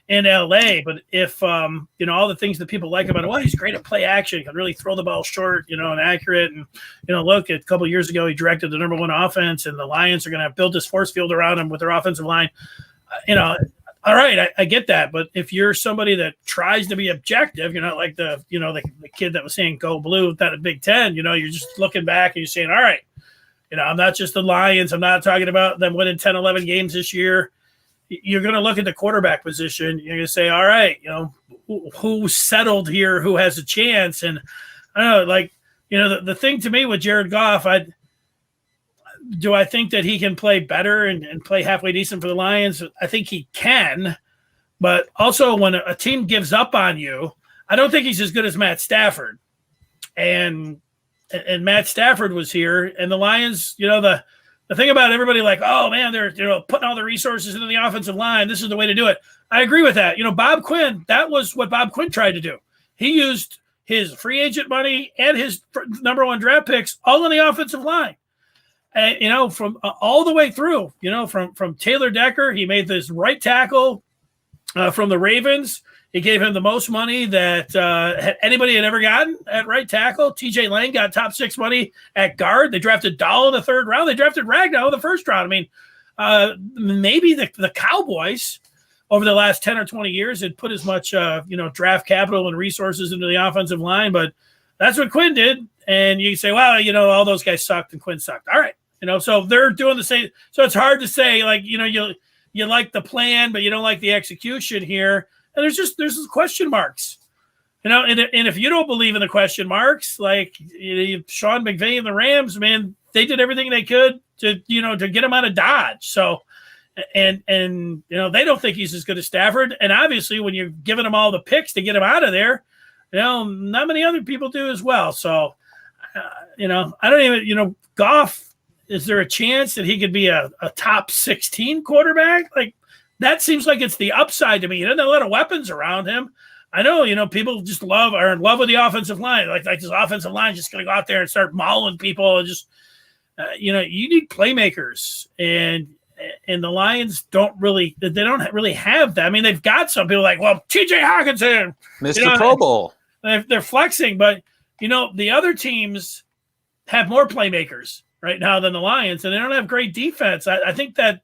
in LA, but if, all the things that people like about him, well, he's great at play action, he can really throw the ball short, and accurate. And, look, a couple of years ago, he directed the number one offense, and the Lions are going to build this force field around him with their offensive line. All right, I get that, but if you're somebody that tries to be objective, you're not like the kid that was saying go blue without a Big Ten. You're just looking back and you're saying, all right, I'm not just the Lions. I'm not talking about them winning 10, 11 games this year. You're going to look at the quarterback position. You're going to say, all right, who settled here, who has a chance? And I don't know, the thing to me with Jared Goff, do I think that he can play better and play halfway decent for the Lions? I think he can, but also when a team gives up on you, I don't think he's as good as Matt Stafford. And Matt Stafford was here, and the Lions, the thing about everybody like, oh man, they're putting all the resources into the offensive line. This is the way to do it. I agree with that. Bob Quinn, that was what Bob Quinn tried to do. He used his free agent money and his number one draft picks all on the offensive line. From all the way through, from Taylor Decker, he made this right tackle from the Ravens. He gave him the most money that anybody had ever gotten at right tackle. TJ Lang got top 6 money at guard. They drafted Dahl in the 3rd round. They drafted Ragnow in the 1st round. I mean, maybe the Cowboys over the last 10 or 20 years had put as much, draft capital and resources into the offensive line, but that's what Quinn did. And you say, well, all those guys sucked and Quinn sucked. All right. So they're doing the same. So it's hard to say, you like the plan, but you don't like the execution here. And there's question marks, and if you don't believe in the question marks, like Sean McVay and the Rams, man, they did everything they could to get him out of Dodge. So, and they don't think he's as good as Stafford. And obviously when you're giving him all the picks to get him out of there, not many other people do as well. So, I don't even, Goff, is there a chance that he could be a top 16 quarterback? Like, that seems like it's the upside to me. He doesn't have a lot of weapons around him. I know, people just are in love with the offensive line. Like this offensive line is just going to go out there and start mauling people. And just, you need playmakers. And the Lions don't really have that. I mean, they've got some people like, well, TJ Hawkinson. Mr. Pro Bowl. They're flexing, but, the other teams have more playmakers right now than the Lions, and they don't have great defense. I think that,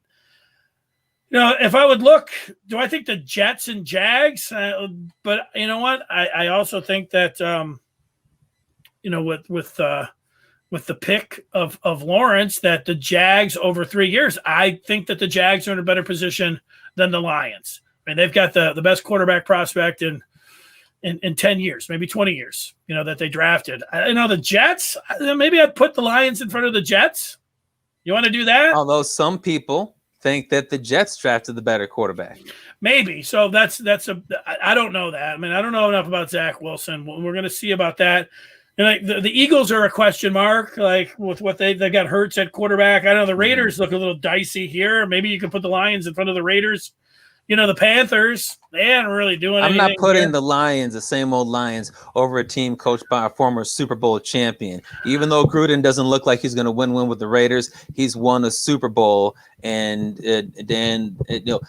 if I would look, do I think the Jets and Jags? But you know what? I also think that, with the pick of Lawrence, that the Jags over 3 years, I think that the Jags are in a better position than the Lions. I mean, they've got the best quarterback prospect in 10 years, maybe 20 years, that they drafted. The Jets, maybe I'd put the Lions in front of the Jets. You want to do that? Although some people think that the Jets drafted the better quarterback. Maybe. So I don't know that. I mean, I don't know enough about Zach Wilson. We're going to see about that. And the Eagles are a question mark, like with what they got Hurts at quarterback. I know the Raiders look a little dicey here. Maybe you can put the Lions in front of the Raiders. The Panthers, they aren't really doing anything. I'm not putting here. the Lions, the same old Lions, over a team coached by a former Super Bowl champion. Even though Gruden doesn't look like he's going to win with the Raiders, he's won a Super Bowl. And the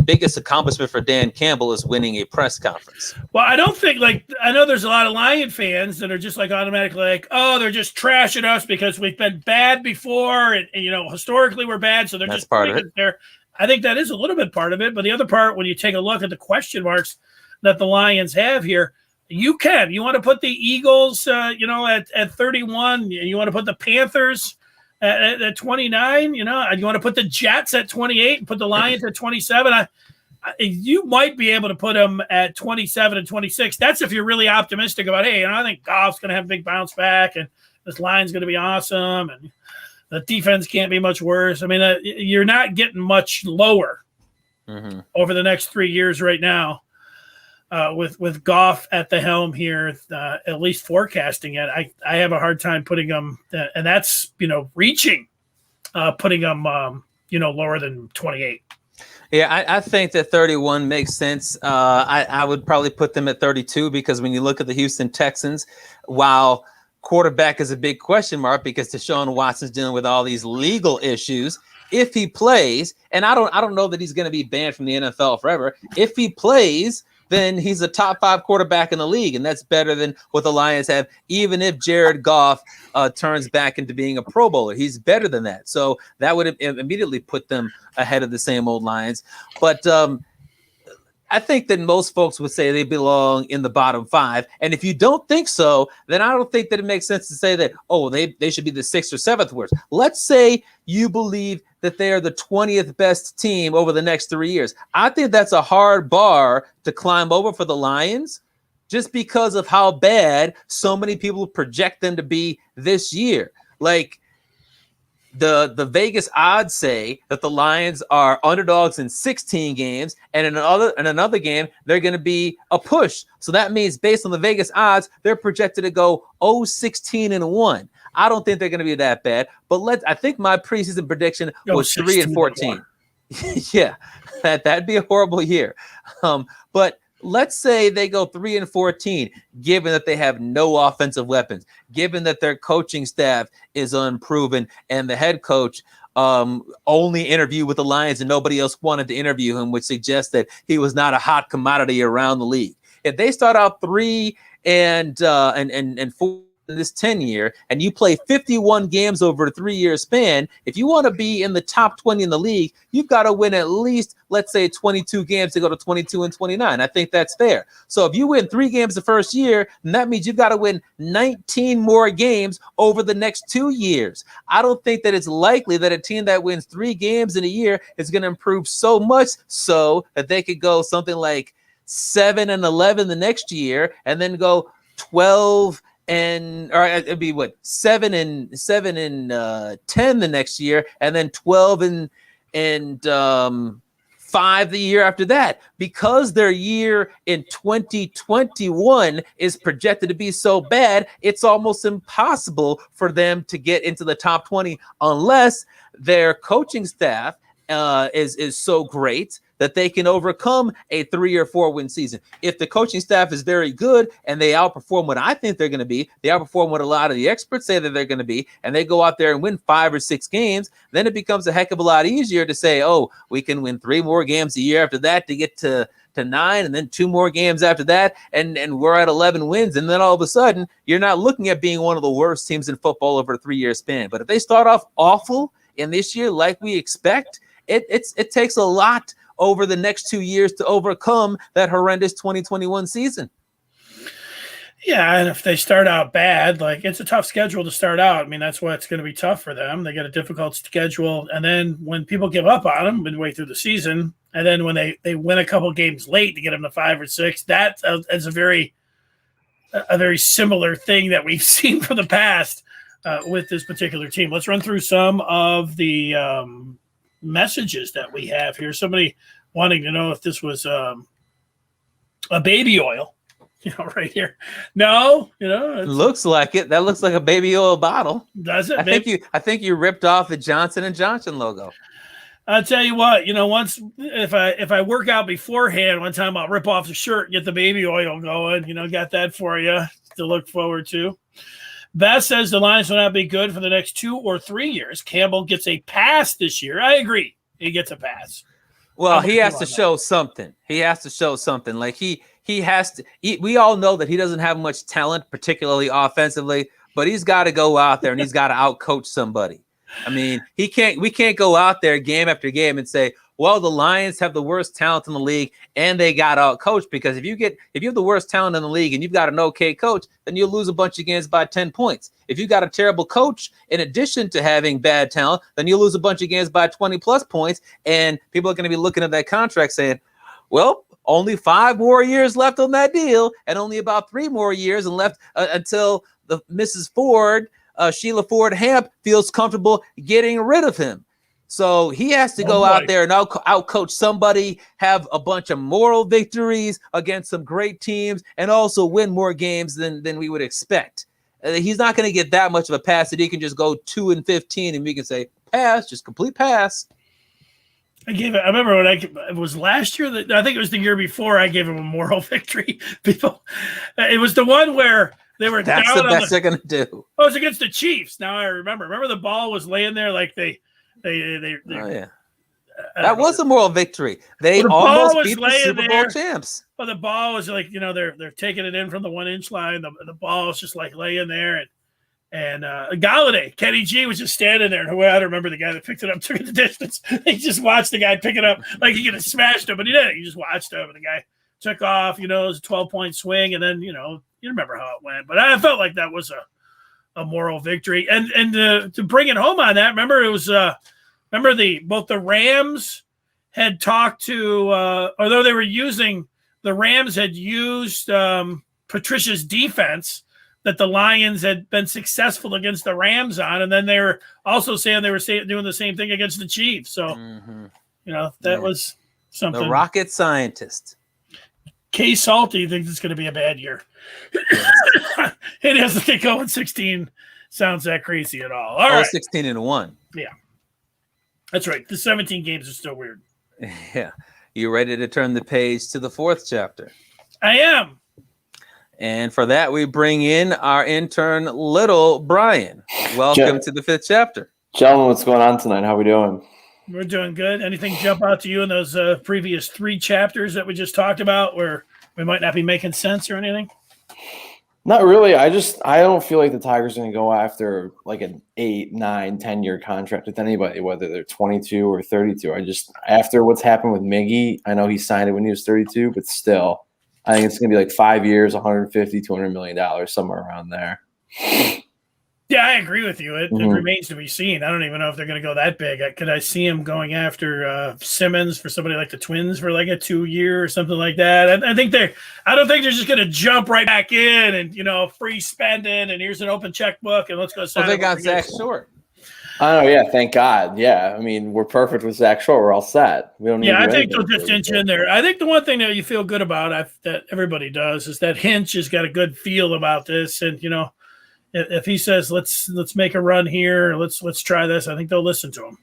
biggest accomplishment for Dan Campbell is winning a press conference. Well, I don't think, I know there's a lot of Lion fans that are just automatically like, oh, they're just trashing us because we've been bad before. And historically we're bad. So they're That's just part of it. There. I think that is a little bit part of it, but the other part, when you take a look at the question marks that the Lions have here, you want to put the Eagles, at 31. You want to put the Panthers at 29. You want to put the Jets at 28 and put the Lions at 27. You might be able to put them at 27 and 26. That's if you're really optimistic about, hey, I think Goff's going to have a big bounce back and this line's going to be awesome and the defense can't be much worse. I mean, you're not getting much lower over the next 3 years right now. with Goff at the helm here, at least forecasting it, I have a hard time putting them, and that's reaching, putting them lower than 28. Yeah, I think that 31 makes sense. I would probably put them at 32 because when you look at the Houston Texans, while quarterback is a big question mark because Deshaun Watson's dealing with all these legal issues. If he plays, and I don't know that he's going to be banned from the NFL forever. If he plays, then he's a top 5 quarterback in the league, and that's better than what the Lions have. Even if Jared Goff turns back into being a Pro Bowler, he's better than that. So that would immediately put them ahead of the same old Lions. But I think that most folks would say they belong in the bottom 5. And if you don't think so, then I don't think that it makes sense to say that, they should be the 6th or 7th worst. Let's say you believe that they are the 20th best team over the next 3 years. I think that's a hard bar to climb over for the Lions just because of how bad so many people project them to be this year. Like, the Vegas odds say that the Lions are underdogs in 16 games, and in another game they're going to be a push. So that means based on the Vegas odds, they're projected to go 0-16-1. I don't think they're going to be that bad, but I think my preseason prediction was 3-14. Yeah, that'd be a horrible year. But let's say they go 3-14, given that they have no offensive weapons, given that their coaching staff is unproven, and the head coach only interviewed with the Lions and nobody else wanted to interview him, which suggests that he was not a hot commodity around the league. If they start out 3-4 in this 10 year, and you play 51 games over a 3-year span, if you want to be in the top 20 in the league, you've got to win at least, let's say, 22 games to go to 22-29. I think that's fair. So if you win 3 games the first year, then that means you've got to win 19 more games over the next 2 years. I don't think that it's likely that a team that wins 3 games in a year is going to improve so much so that they could go something like 7-11 the next year and then go 12 or it'd be 7-10 the next year, and then 12-5 the year after that, because their year in 2021 is projected to be so bad. It's almost impossible for them to get into the top 20 unless their coaching staff is so great that they can overcome a 3 or 4 win season. If the coaching staff is very good and they outperform what I think they're going to be, they outperform what a lot of the experts say that they're going to be, and they go out there and win 5 or 6 games, then it becomes a heck of a lot easier to say, we can win 3 more games a year after that to get to 9, and then 2 more games after that, and we're at 11 wins. And then all of a sudden, you're not looking at being one of the worst teams in football over a 3-year span. But if they start off awful in this year like we expect, it takes a lot over the next 2 years to overcome that horrendous 2021 season. Yeah, and if they start out bad, it's a tough schedule to start out. I mean, that's why it's going to be tough for them. They get a difficult schedule, and then when people give up on them midway through the season, and then when they win a couple games late to get them to 5 or 6, that is a very similar thing that we've seen from the past with this particular team. Let's run through some of the messages that we have here. Somebody wanting to know if this was a baby oil, right here. No, it looks like it. That looks like a baby oil bottle. Does it? I think you ripped off the Johnson & Johnson logo. I'll tell you what, once if I work out beforehand, one time I'll rip off the shirt and get the baby oil going. Got that for you to look forward to. Beth says the Lions will not be good for the next 2 or 3 years. Campbell gets a pass this year. I agree. He gets a pass. Well, he has to show something. He has to show something. Like he has to. We all know that he doesn't have much talent, particularly offensively, but he's got to go out there and he's got to outcoach somebody. I mean, we can't go out there game after game and say, well, the Lions have the worst talent in the league and they got outcoached, because if you have the worst talent in the league and you've got an okay coach, then you'll lose a bunch of games by 10 points. If you got a terrible coach, in addition to having bad talent, then you'll lose a bunch of games by 20 plus points. And people are going to be looking at that contract saying, well, only 5 more years left on that deal and only about 3 more years and left until the Mrs. Ford, Sheila Ford Hamp, feels comfortable getting rid of him. So he has to go out there and outcoach somebody, have a bunch of moral victories against some great teams, and also win more games than we would expect. He's not going to get that much of a pass that he can just go 2-15 and we can say pass, just complete pass. I remember when it was last year. I think it was the year before. I gave him a moral victory. People, it was the one where they were That's down the best they're going to do. Oh, it was against the Chiefs. Now I remember. Remember the ball was laying there like they oh yeah. That was a moral victory. They almost beat the Super Bowl champs. But the ball was like, they're taking it in from the 1-inch line. The ball was just like laying there, and Galladay, Kenny G was just standing there. And I don't remember the guy that picked it up, took it the distance. He just watched the guy pick it up like he could have smashed him, but he didn't. He just watched him, and the guy took off. It was a 12-point swing, and then you remember how it went. But I felt like that was a moral victory, and to bring it home on that, remember it was both the Rams had talked to although they were using the Rams had used Patricia's defense that the Lions had been successful against the Rams on, and then they were also saying they were doing the same thing against the Chiefs. So that was something. The rocket scientist. K Salty thinks it's going to be a bad year. It doesn't think 0-16 sounds that crazy at all. All right. 16-1. Yeah. That's right. The 17 games are still weird. Yeah. You ready to turn the page to the 4th chapter? I am. And for that, we bring in our intern, Little Brian. Welcome to the 5th chapter. Gentlemen, what's going on tonight? How we doing? We're doing good. Anything jump out to you in those previous 3 chapters that we just talked about where we might not be making sense or anything? Not really. I don't feel like the Tigers are going to go after like an 8, 9, 10-year contract with anybody, whether they're 22 or 32. After what's happened with Miggy, I know he signed it when he was 32, but still, I think it's going to be like 5 years, $150, $200 million, somewhere around there. Yeah, I agree with you. It remains to be seen. I don't even know if they're going to go that big. Could I see him going after Simmons for somebody like the Twins for like a 2-year or something like that? I don't think they're just going to jump right back in and free spending and here's an open checkbook and let's go sign. Well, they got Zach Short. Oh yeah, thank God. Yeah, I mean we're perfect with Zach Short. We're all set. We don't need. Yeah, I think they'll just inch in there. I think the one thing that you feel good about that everybody does is that Hinch has got a good feel about this, and if he says let's make a run here, let's try this, I think they'll listen to him.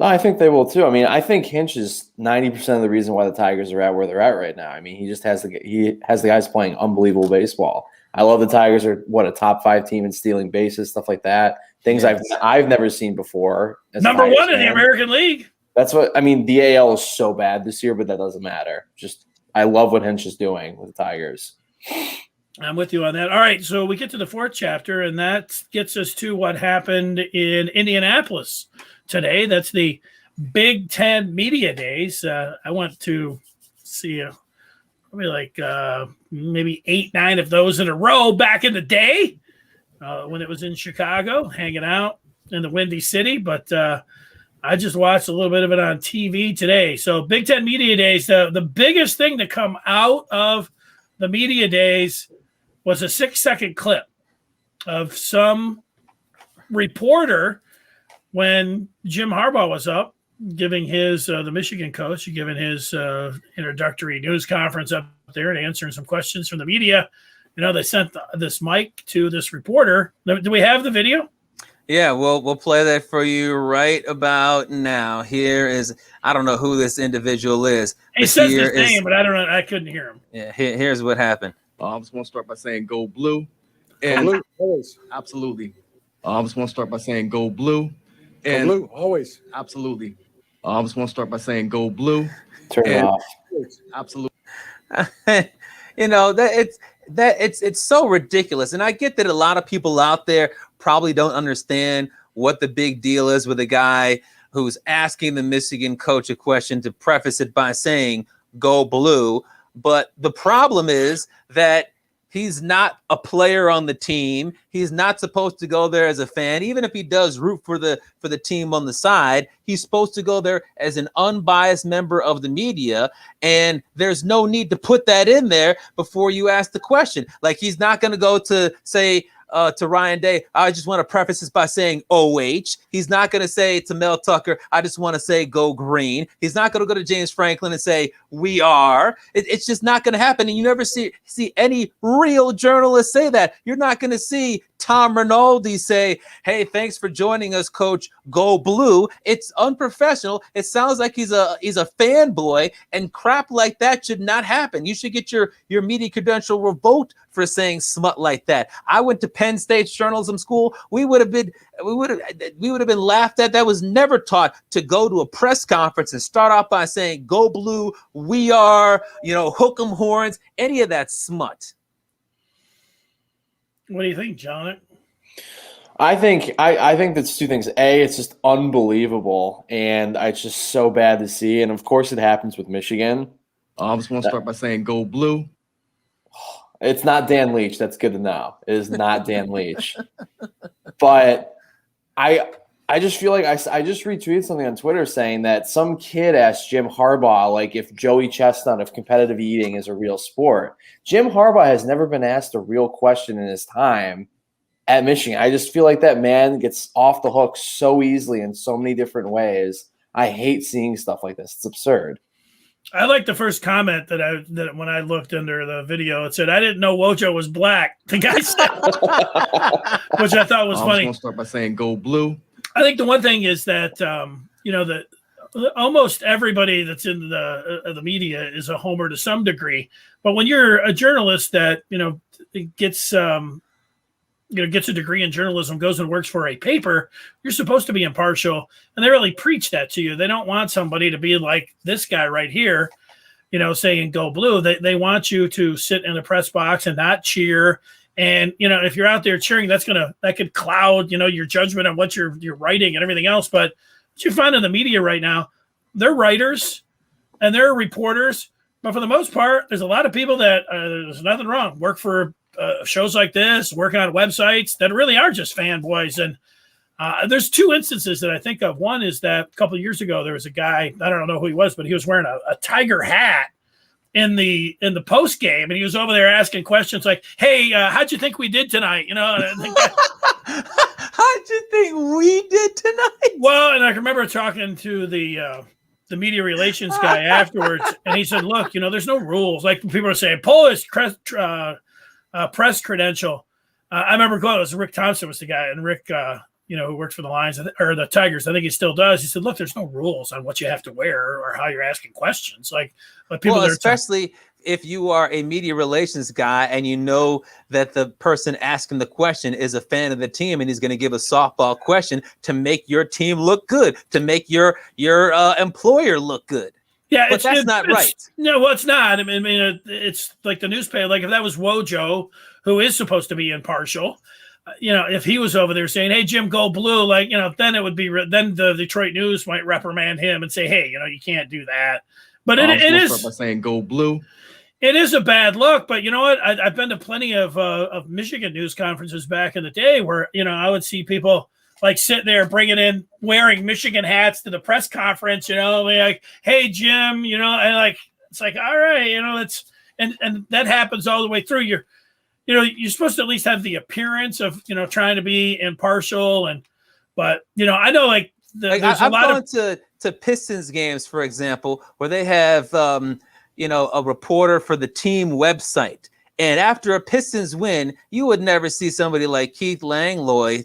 No, I think they will too. I mean, I think Hinch is 90% of the reason why the Tigers are at where they're at right now. I mean, he has the guys playing unbelievable baseball. I love the Tigers are a top 5 team in stealing bases, stuff like that. Things I've never seen before. Number 1 in the American League. That's what I mean. The AL is so bad this year, but that doesn't matter. I love what Hinch is doing with the Tigers. I'm with you on that. All right, so we get to the 4th chapter, and that gets us to what happened in Indianapolis today. That's the Big Ten Media Days. I went to see probably like maybe 8, 9 of those in a row back in the day when it was in Chicago, hanging out in the Windy City. But I just watched a little bit of it on TV today. So Big Ten Media Days, the biggest thing to come out of the Media Days was a 6-second clip of some reporter when Jim Harbaugh was up giving his the Michigan coach, giving his introductory news conference up there and answering some questions from the media. They sent this mic to this reporter. Do we have the video? Yeah, we'll play that for you right about now. Here is, I don't know who this individual is. He says his name, but I don't know. I couldn't hear him. Yeah, here's what happened. I just want to start by saying go blue. And go blue, always. Absolutely. I just want to start by saying go blue. And go blue, always. Absolutely. I just want to start by saying go blue. Turn it off. Absolutely. It's so ridiculous. And I get that a lot of people out there probably don't understand what the big deal is with a guy who's asking the Michigan coach a question to preface it by saying go blue. But the problem is that he's not a player on the team. He's not supposed to go there as a fan. Even if he does root for the team on the side, he's supposed to go there as an unbiased member of the media. And there's no need to put that in there before you ask the question. Like, he's not going to go to say, to Ryan Day, I just want to preface this by saying OH. He's not going to say to Mel Tucker, I just want to say go green. He's not going to go to James Franklin and say we are. It's just not going to happen. And you never see any real journalist say that. You're not going to see Tom Rinaldi say, hey, thanks for joining us, coach, go blue. It's unprofessional. It sounds like he's a fanboy, and crap like that should not happen. You should get your media credential revoked for saying smut like that. I went to Penn State's journalism school. We would have been laughed at. That was never taught, to go to a press conference and start off by saying go blue, we are, hook 'em horns, any of that smut. What do you think, John? I think that's two things. A, it's just unbelievable, and it's just so bad to see. And of course, it happens with Michigan. I just want to start by saying go blue. It's not Dan Leach. That's good to know. It is not Dan Leach. But I just feel like I just retweeted something on Twitter saying that some kid asked Jim Harbaugh, like, if Joey Chestnut, if competitive eating is a real sport. Jim Harbaugh has never been asked a real question in his time at Michigan. I just feel like that man gets off the hook so easily in so many different ways. I hate seeing stuff like this. It's absurd. I like the first comment that when I looked under the video, it said, I didn't know Wojo was black. The guy said, which I thought was funny. I just want to start by saying go blue. I think the one thing is that, that almost everybody that's in the media is a homer to some degree. But when you're a journalist that, gets a degree in journalism, goes and works for a paper, you're supposed to be impartial. And they really preach that to you. They don't want somebody to be like this guy right here, saying go blue. They want you to sit in the press box and not cheer. And, if you're out there cheering, that could cloud, your judgment on what you're writing and everything else. But what you find in the media right now, they're writers and they're reporters. But for the most part, there's a lot of people that there's nothing wrong, work for shows like this, working on websites that really are just fanboys. And there's two instances that I think of. One is that a couple of years ago, there was a guy, I don't know who he was, but he was wearing a tiger hat in the post game, and he was over there asking questions like, hey, how'd you think we did tonight? And I think how'd you think we did tonight? Well, and I remember talking to the media relations guy afterwards, and he said, look, there's no rules. Like people are saying, Polish press credential. I remember going, it was Rick Thompson was the guy, and Rick, who works for the Lions or the Tigers, I think he still does. He said, look, there's no rules on what you have to wear or how you're asking questions. Like, but people, especially if you are a media relations guy and you know that the person asking the question is a fan of the team and he's going to give a softball question to make your team look good, to make your employer look good. Yeah, but that's not right. No, well, it's not. I mean, it's like the newspaper. Like if that was Wojo, who is supposed to be impartial, if he was over there saying, "Hey, Jim, go blue," then it would be. Then the Detroit News might reprimand him and say, "Hey, you can't do that." But it is start by saying go blue. It is a bad look. But you know what? I've been to plenty of Michigan news conferences back in the day where I would see people like sitting there wearing Michigan hats to the press conference, like, hey, Jim, and it's like, all right, that's, and that happens all the way through. You're supposed to at least have the appearance of, trying to be impartial. But I know there's a lot of to Pistons games, for example, where they have, a reporter for the team website. And after a Pistons win, you would never see somebody like Keith Langlois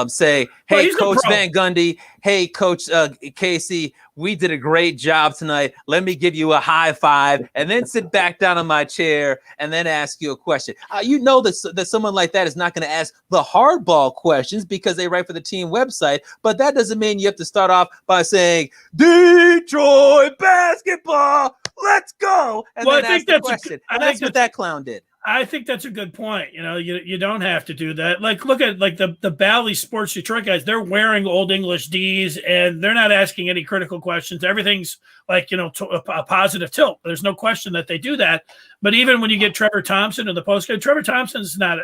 say, hey, Coach Van Gundy, hey, Coach Casey, we did a great job tonight. Let me give you a high five and then sit back down in my chair and then ask you a question. That someone like that is not going to ask the hardball questions because they write for the team website. But that doesn't mean you have to start off by saying, Detroit basketball, let's go. And then ask the question. And that's what that clown did. I think that's a good point. You don't have to do that. Like, look at the Bally Sports Detroit guys. They're wearing Old English D's and they're not asking any critical questions. Everything's like, a positive tilt. There's no question that they do that. But even when you get Trevor Thompson in the postgame, Trevor Thompson's not,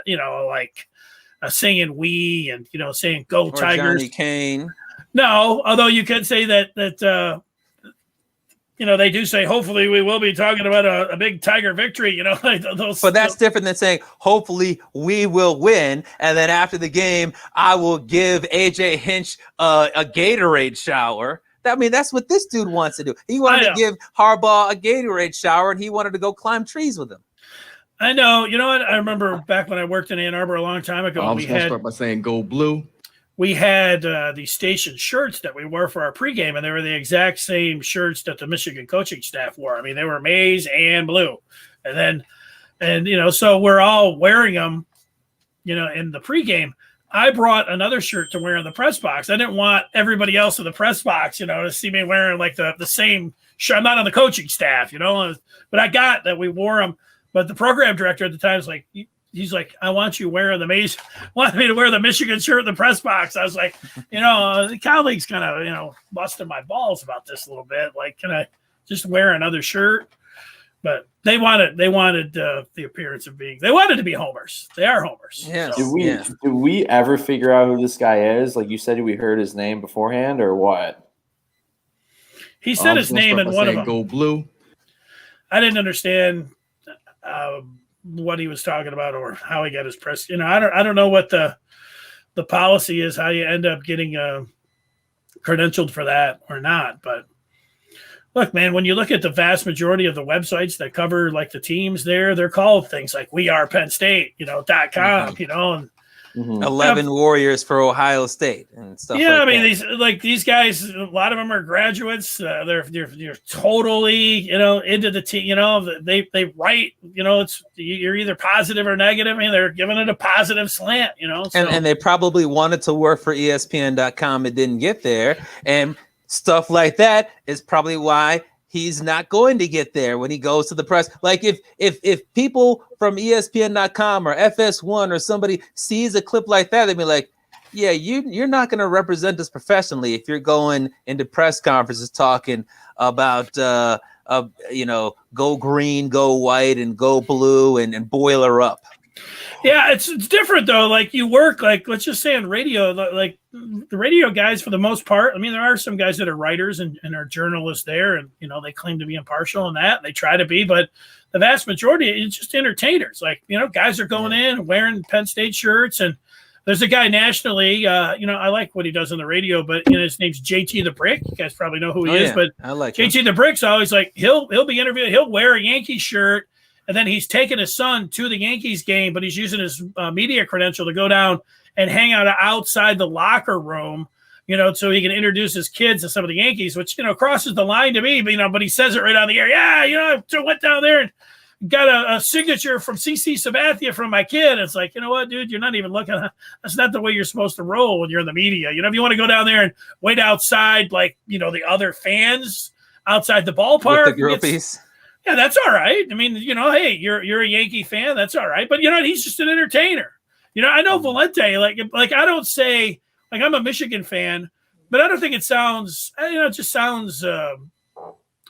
saying we and, saying go or Tigers. Johnny Kane. No, although you could say that they do say, hopefully we will be talking about a big Tiger victory, But that's different than saying, hopefully we will win. And then after the game, I will give AJ Hinch a Gatorade shower. That's what this dude wants to do. He wanted to give Harbaugh a Gatorade shower, and he wanted to go climb trees with him. I know. You know what? I remember back when I worked in Ann Arbor a long time ago. I was going to start by saying go blue. We had these station shirts that we wore for our pregame, and they were the exact same shirts that the Michigan coaching staff wore. I mean, they were maize and blue. And so we're all wearing them, in the pregame. I brought another shirt to wear in the press box. I didn't want everybody else in the press box, to see me wearing like the same shirt. I'm not on the coaching staff, but I got that we wore them. But the program director at the time was like, he's like, I want you wearing wanted me to wear the Michigan shirt in the press box. I was like, the colleagues kind of, busted my balls about this a little bit. Like, can I just wear another shirt? But they wanted the appearance of they wanted to be homers. They are homers. Yeah. So. Did we ever figure out who this guy is? Like you said, we heard his name beforehand or what? He said his name in one of them. Go blue. I didn't understand what he was talking about or how he got his press. I don't know what the policy is, how you end up getting credentialed for that or not. But look, man, when you look at the vast majority of the websites that cover like the teams they're called things like We Are Penn State, .com, and 11 Warriors for Ohio State and stuff. Yeah, like I mean that. these guys, a lot of them are graduates. They're totally into the team. They write. You're either positive or negative. I mean, they're giving it a positive slant. So. And they probably wanted to work for ESPN.com. It didn't get there, and stuff like that is probably why he's not going to get there when he goes to the press. Like if people from ESPN.com or FS1 or somebody sees a clip like that, they'd be like, yeah, you're not going to represent us professionally if you're going into press conferences talking about, go green, go white, and go blue and boiler up. Yeah, it's different though. Like you work, like let's just say on radio, like the radio guys for the most part. I mean, there are some guys that are writers and are journalists there, and they claim to be impartial in that. They try to be, but the vast majority it's just entertainers. Like guys are going in wearing Penn State shirts, and there's a guy nationally. I like what he does on the radio, but his name's JT the Brick. You guys probably know who he is, but I like JT him. the Brick's always like he'll be interviewed. He'll wear a Yankee shirt. And then he's taking his son to the Yankees game, but he's using his media credential to go down and hang out outside the locker room, so he can introduce his kids to some of the Yankees, which, crosses the line to me, but he says it right on the air. Yeah, I went down there and got a signature from CC Sabathia from my kid. It's like, you know what, dude, you're not even looking. That's not the way you're supposed to roll when you're in the media. If you want to go down there and wait outside, like, the other fans outside the ballpark. With the groupies. Yeah, that's all right. I mean, hey, you're a Yankee fan. That's all right. But he's just an entertainer. I know Valente. Like I don't say like I'm a Michigan fan, but I don't think it sounds. It just sounds.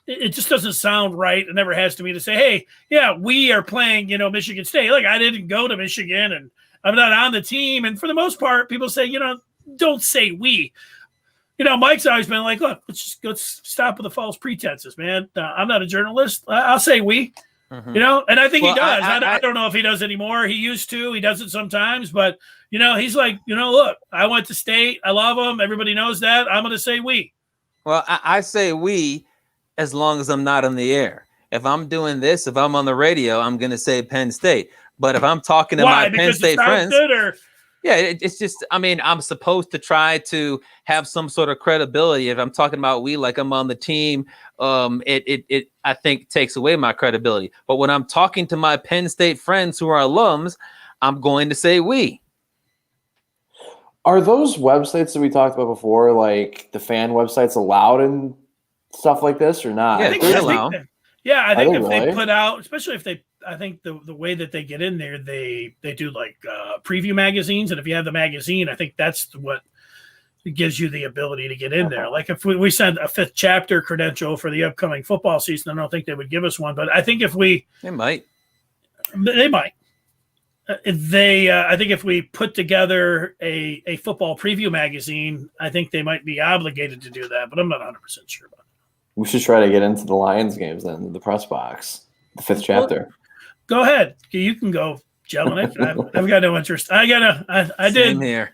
It just doesn't sound right. It never has to me to say, hey, yeah, we are playing. Michigan State. Like I didn't go to Michigan and I'm not on the team. And for the most part, people say, don't say we. Mike's always been like, look, let's stop with the false pretenses, man. I'm not a journalist. I'll say we, and I think he does. I don't know if he does anymore. He used to. He does it sometimes. But, he's like, look, I went to State. I love him. Everybody knows that. I'm going to say we. Well, I say we as long as I'm not on the air. If I'm doing this, if I'm on the radio, I'm going to say Penn State. But if I'm talking to my Penn State friends. Yeah, it's just, I'm supposed to try to have some sort of credibility. If I'm talking about we, like I'm on the team, it I think takes away my credibility. But when I'm talking to my Penn State friends who are alums, I'm going to say we. Are those websites that we talked about before, like the fan websites, allowed and stuff like this or not? Yeah, I think if really? they put out, especially if they, I think the way that they get in there, they do like preview magazines. And if you have the magazine, I think that's what gives you the ability to get in there. Like if we send a Fith chapter credential for the upcoming football season, I don't think they would give us one. But I think if they might. I think if we put together a football preview magazine, I think they might be obligated to do that. But I'm not 100% sure about it. We should try to get into the Lions games then, the press box, the fifth chapter. Go ahead. You can go, Jelinek. I've got no interest. I Same here.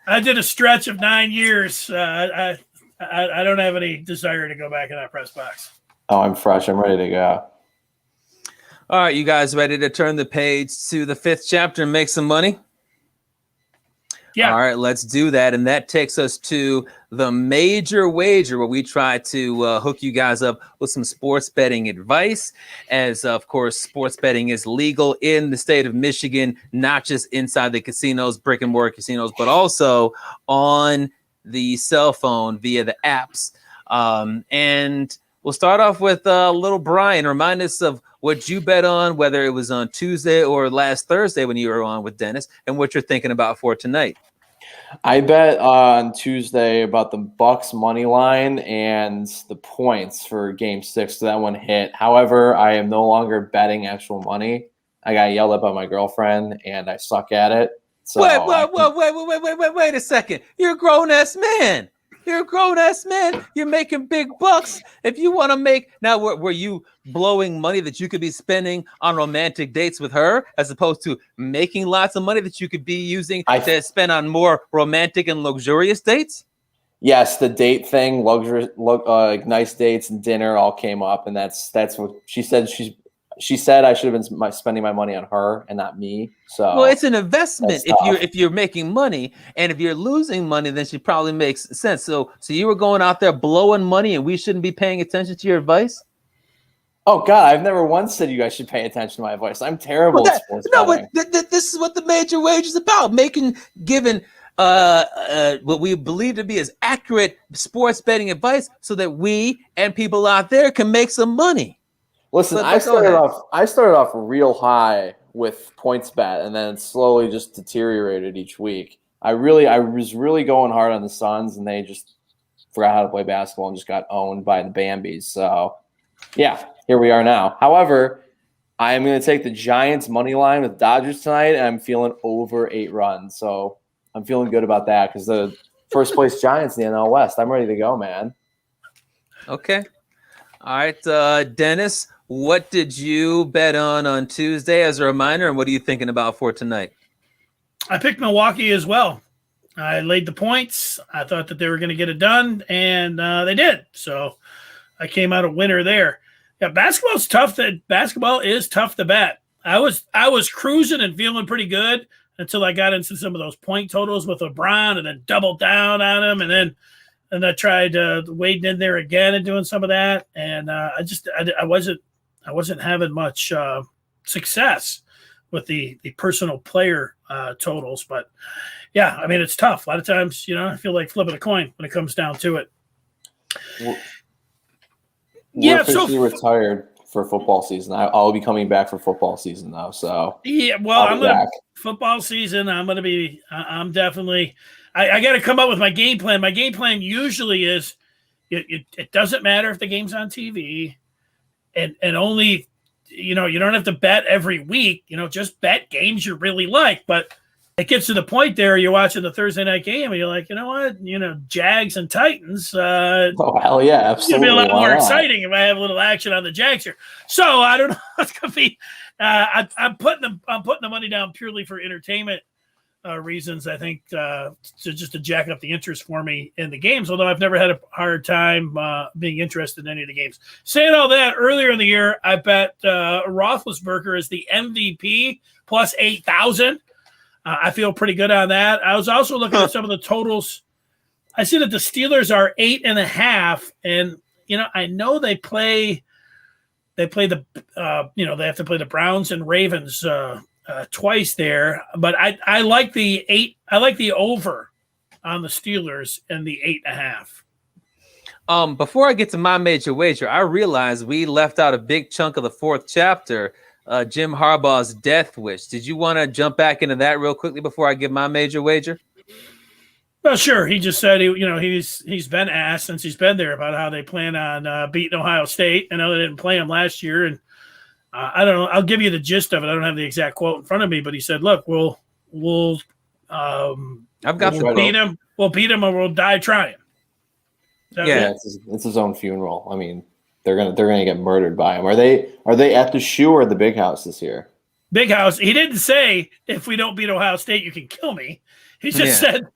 I did a stretch of 9 years. I don't have any desire to go back in that press box. Oh, I'm fresh. I'm ready to go. All right, you guys ready to turn the page to the fifth chapter and make some money? Yeah. All right, let's do that. And that takes us to the major wager, where we try to hook you guys up with some sports betting advice. As, of course, sports betting is legal in the state of Michigan, not just inside the casinos, brick and mortar casinos, but also on the cell phone via the apps. And we'll start off with little Brian. Remind us of what you bet on, whether it was on Tuesday or last Thursday when you were on with Dennis, and what you're thinking about for tonight. I bet on Tuesday about the Bucks money line and the points for Game 6. So that one hit. However, I am no longer betting actual money. I got yelled at by my girlfriend, and I suck at it. So Wait a second. You're a grown-ass man. You're making big bucks. If you want to make now, were you blowing money that you could be spending on romantic dates with her, as opposed to making lots of money that you could be using to spend on more romantic and luxurious dates? Yes, the date thing, like nice dates and dinner, all came up, and that's what she said. She said I should have been spending my money on her and not me. So well, it's an investment if you're making money, and if you're losing money, then she probably makes sense. So you were going out there blowing money, and we shouldn't be paying attention to your advice? Oh God, I've never once said you guys should pay attention to my advice. I'm terrible at sports betting. But this is what the major wage is about: giving what we believe to be as accurate sports betting advice, so that we and people out there can make some money. Listen, I started off real high with points bet, and then it slowly just deteriorated each week. I was really going hard on the Suns, and they just forgot how to play basketball and just got owned by the Bambis. So, yeah, here we are now. However, I am going to take the Giants money line with Dodgers tonight, and I'm feeling over 8 runs. So I'm feeling good about that because the first place Giants in the NL West. I'm ready to go, man. Okay. All right, Dennis, what did you bet on Tuesday as a reminder, and what are you thinking about for tonight? I picked Milwaukee as well. I laid the points. I thought that they were going to get it done, and they did. So I came out a winner there. Yeah, basketball is tough to bet. I was cruising and feeling pretty good until I got into some of those point totals with LeBron, and then doubled down on him, and I tried wading in there again and doing some of that, and I wasn't having much success with the personal player totals. But yeah, I mean, it's tough. A lot of times, I feel like flipping a coin when it comes down to it. We're officially retired for football season. I'll be coming back for football season though. So yeah, well, football season. I'm definitely. I got to come up with my game plan. My game plan usually is it doesn't matter if the game's on TV, and only, you don't have to bet every week, just bet games you really like. But it gets to the point there, you're watching the Thursday night game and you're like, you know what, Jags and Titans. Oh, hell yeah, absolutely. It's going to be a lot more exciting if I have a little action on the Jags here. So I don't know. It's going to be, I'm putting the money down purely for entertainment reasons, I think, to jack up the interest for me in the games, although I've never had a hard time being interested in any of the games. Saying all that, earlier in the year, I bet Roethlisberger is the MVP plus 8,000. I feel pretty good on that. I was also looking at some of the totals. I see that the Steelers are 8.5, and I know they play the they have to play the Browns and Ravens twice there, but I like the 8. I like the over on the Steelers and the 8.5. Before I get to my major wager, I realized we left out a big chunk of the fourth chapter, Jim Harbaugh's death wish. Did you want to jump back into that real quickly before I give my major wager? Well, sure. He just said he's been asked since he's been there about how they plan on beating Ohio State. I know they didn't play him last year, and I don't know. I'll give you the gist of it. I don't have the exact quote in front of me, but he said, "Look, we'll beat him. We'll beat him, or we'll die trying." Yeah. It's his own funeral. I mean, they're gonna get murdered by him. Are they at the Shoe or the Big House this year? Big House. He didn't say if we don't beat Ohio State, you can kill me. He just said,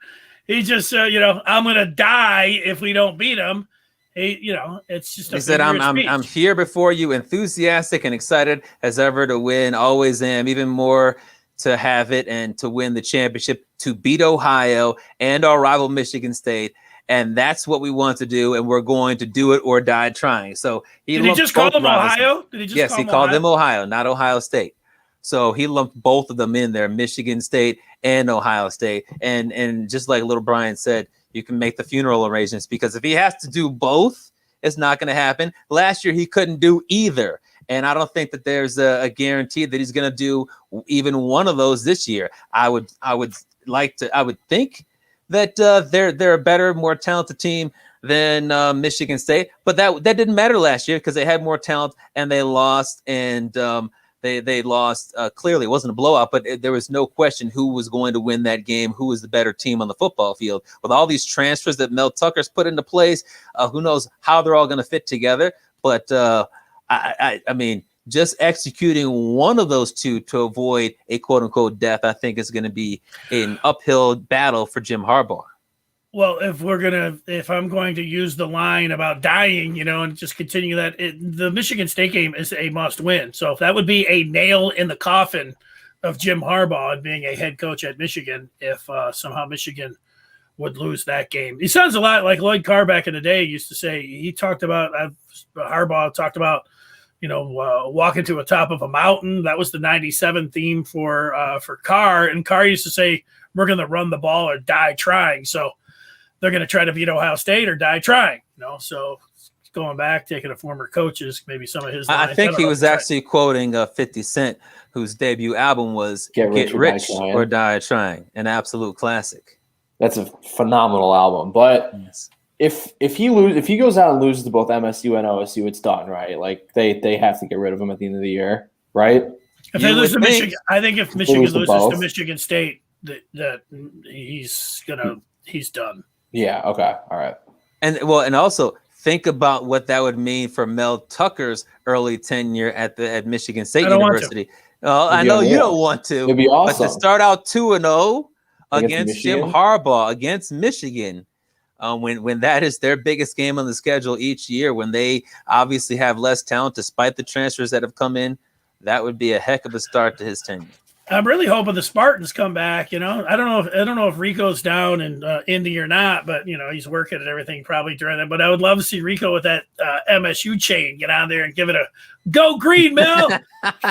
I'm gonna die if we don't beat them. It's just. He said, I'm here before you, enthusiastic and excited as ever to win. Always am, even more to have it and to win the championship, to beat Ohio and our rival Michigan State. And that's what we want to do, and we're going to do it or die trying. So did he just call them Ohio? Yes, he called them Ohio, not Ohio State. So he lumped both of them in there, Michigan State and Ohio State. And just like little Brian said, you can make the funeral arrangements, because if he has to do both, it's not going to happen. Last year, he couldn't do either. And I don't think that there's a guarantee that he's going to do even one of those this year. I would think that they're a better, more talented team than Michigan State. But that didn't matter last year because they had more talent and they lost. And they lost clearly. It wasn't a blowout, but there was no question who was going to win that game, who was the better team on the football field. With all these transfers that Mel Tucker's put into place, who knows how they're all going to fit together. But I mean, just executing one of those two to avoid a quote-unquote death, I think is going to be an uphill battle for Jim Harbaugh. Well, if I'm going to use the line about dying, and just continue that, the Michigan State game is a must win. So if that would be a nail in the coffin of Jim Harbaugh and being a head coach at Michigan, if somehow Michigan would lose that game. He sounds a lot like Lloyd Carr back in the day used to say. He talked about, Harbaugh talked about, walking to the top of a mountain. That was the 97 theme for Carr. And Carr used to say, we're going to run the ball or die trying. So they're going to try to beat Ohio State or die trying, So going back, taking a former coach's, maybe some of his lines. I think he was actually quoting 50 Cent, whose debut album was Get Rich or Die Trying, an absolute classic. That's a phenomenal album. But yes. If he goes out and loses to both MSU and OSU, it's done, right? Like they have to get rid of him at the end of the year, right? If they lose to Michigan, I think if Michigan loses to Michigan State, that he's done. Yeah. Okay. All right. And also think about what that would mean for Mel Tucker's early tenure at Michigan State University. Well, I know you don't want to. It'd be awesome. But to start out 2-0 against Jim Harbaugh against Michigan, when that is their biggest game on the schedule each year, when they obviously have less talent despite the transfers that have come in, that would be a heck of a start to his tenure. I'm really hoping the Spartans come back. I don't know if Rico's down in Indy or not, but he's working and everything probably during that. But I would love to see Rico with that MSU chain get on there and give it a go green, Mel.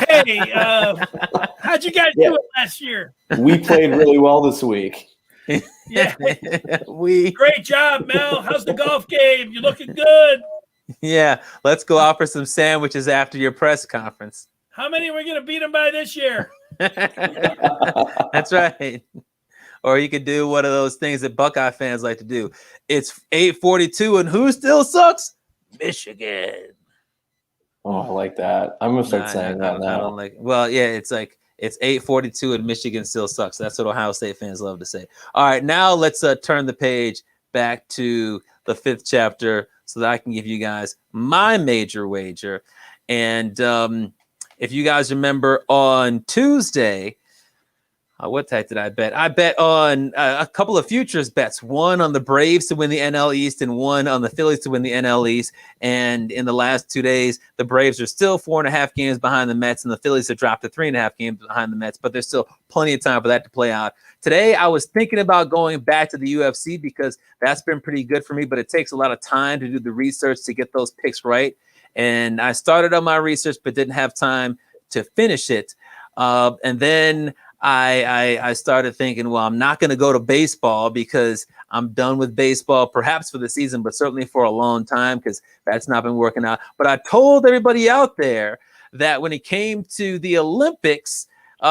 Hey, how'd you guys do it last year? We played really well this week. Yeah, great job, Mel. How's the golf game? You're looking good. Yeah, let's go offer some sandwiches after your press conference. How many are we going to beat them by this year? That's right. Or you could do one of those things that Buckeye fans like to do. It's 8:42, and who still sucks? Michigan. Oh, I like that. I'm gonna start saying that now. I don't like. Well, yeah, it's 8:42, and Michigan still sucks. That's what Ohio State fans love to say. All right, now let's turn the page back to the fifth chapter so that I can give you guys my major wager. And if you guys remember on Tuesday, what type did I bet? I bet on a couple of futures bets, one on the Braves to win the NL East and one on the Phillies to win the NL East. And in the last 2 days, the Braves are still 4.5 games behind the Mets, and the Phillies have dropped to 3.5 games behind the Mets, but there's still plenty of time for that to play out. Today, I was thinking about going back to the UFC because that's been pretty good for me, but it takes a lot of time to do the research to get those picks right. And I started on my research, but didn't have time to finish it. And then I started thinking, well, I'm not going to go to baseball because I'm done with baseball, perhaps for the season, but certainly for a long time because that's not been working out. But I told everybody out there that when it came to the Olympics,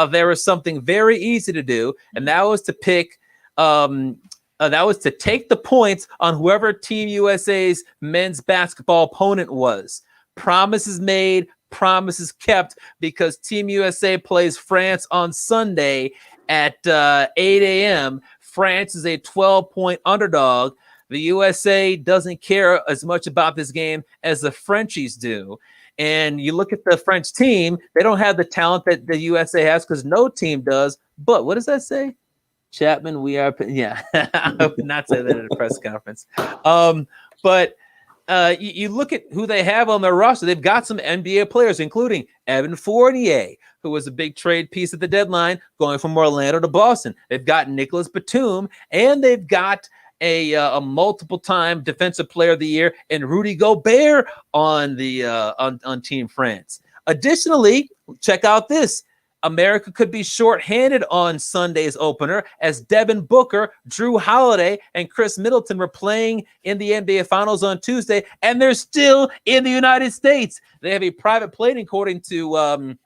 there was something very easy to do, and that was to pick that was to take the points on whoever Team USA's men's basketball opponent was. Promises made, promises kept, because Team USA plays France on Sunday at 8 a.m. France is a 12-point underdog. The USA doesn't care as much about this game as the Frenchies do. And you look at the French team, they don't have the talent that the USA has because no team does. But what does that say? Chapman, we are, yeah, I would not say that at a press conference. But you look at who they have on their roster. They've got some NBA players, including Evan Fournier, who was a big trade piece at the deadline, going from Orlando to Boston. They've got Nicholas Batum, and they've got a multiple-time Defensive Player of the Year and Rudy Gobert on the on Team France. Additionally, check out this. America could be shorthanded on Sunday's opener as Devin Booker, Drew Holiday, and Chris Middleton were playing in the NBA Finals on Tuesday, and they're still in the United States. They have a private plane, according to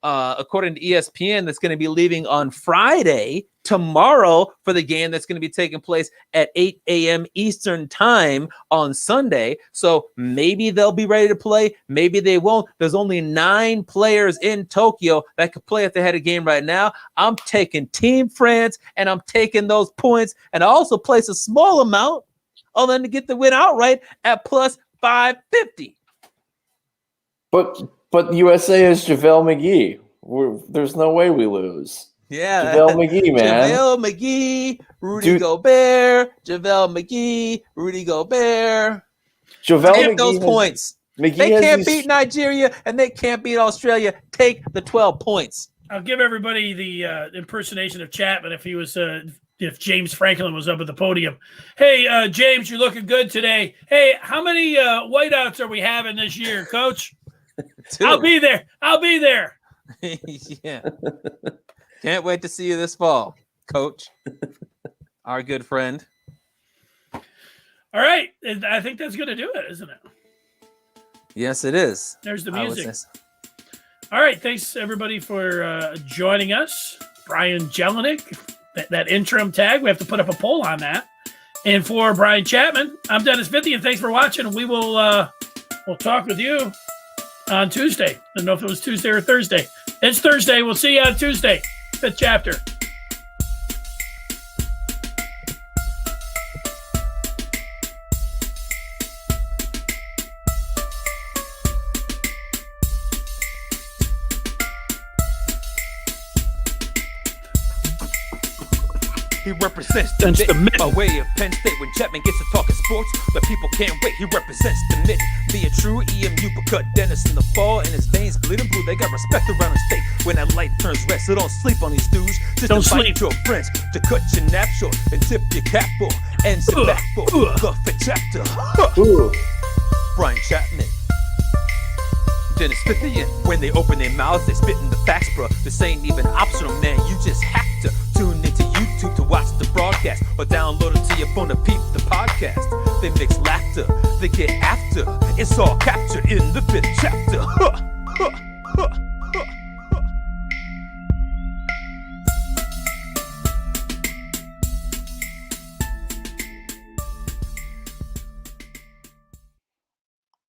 ESPN, that's going to be leaving on Friday, tomorrow, for the game that's going to be taking place at 8 a.m. Eastern time on Sunday. So maybe they'll be ready to play. Maybe they won't. There's only 9 players in Tokyo that could play if they had a game right now. I'm taking Team France, and I'm taking those points. And I also place a small amount on them to get the win outright at plus 550. But USA is JaVale McGee. There's no way we lose. Yeah. JaVale McGee, man. JaVale McGee, Rudy Gobert, JaVale McGee, Rudy Gobert. JaVale Take McGee those has, points. McGee They has can't these- beat Nigeria and they can't beat Australia. Take the 12 points. I'll give everybody the impersonation of Chapman if he was if James Franklin was up at the podium. Hey, James, you're looking good today. Hey, how many whiteouts are we having this year, Coach? 2. I'll be there. Yeah. Can't wait to see you this fall, Coach. Our good friend. All right. I think that's going to do it, isn't it? Yes, it is. There's the I would music. say so. All right. Thanks, everybody, for joining us. Brian Jelinek, that interim tag. We have to put up a poll on that. And for Brian Chapman, I'm Dennis Fithy, and thanks for watching. We will we'll talk with you on Tuesday. I don't know if it was Tuesday or Thursday. It's Thursday. We'll see you on Tuesday. Fifth chapter. He represents That's the mid. by way of Penn State. When Chapman gets to talking sports, the people can't wait. He represents the mid. Be a true EMU, but cut Dennis in the fall, and his veins bleeding blue. They got respect around the state when that light turns red. So don't sleep on these dudes. Just Don't invite sleep. your friends to cut your nap short and tip your cap for and sit back for the Fifth Chapter. Ooh. Brian Chapman. Dennis Fithy, and when they open their mouths, they spit in the facts, bro. This ain't even optional, man. You just have to tune into YouTube to watch the broadcast or download it to your phone to peep the podcast. They mix laughter, they get after. It's all captured in the Fifth Chapter.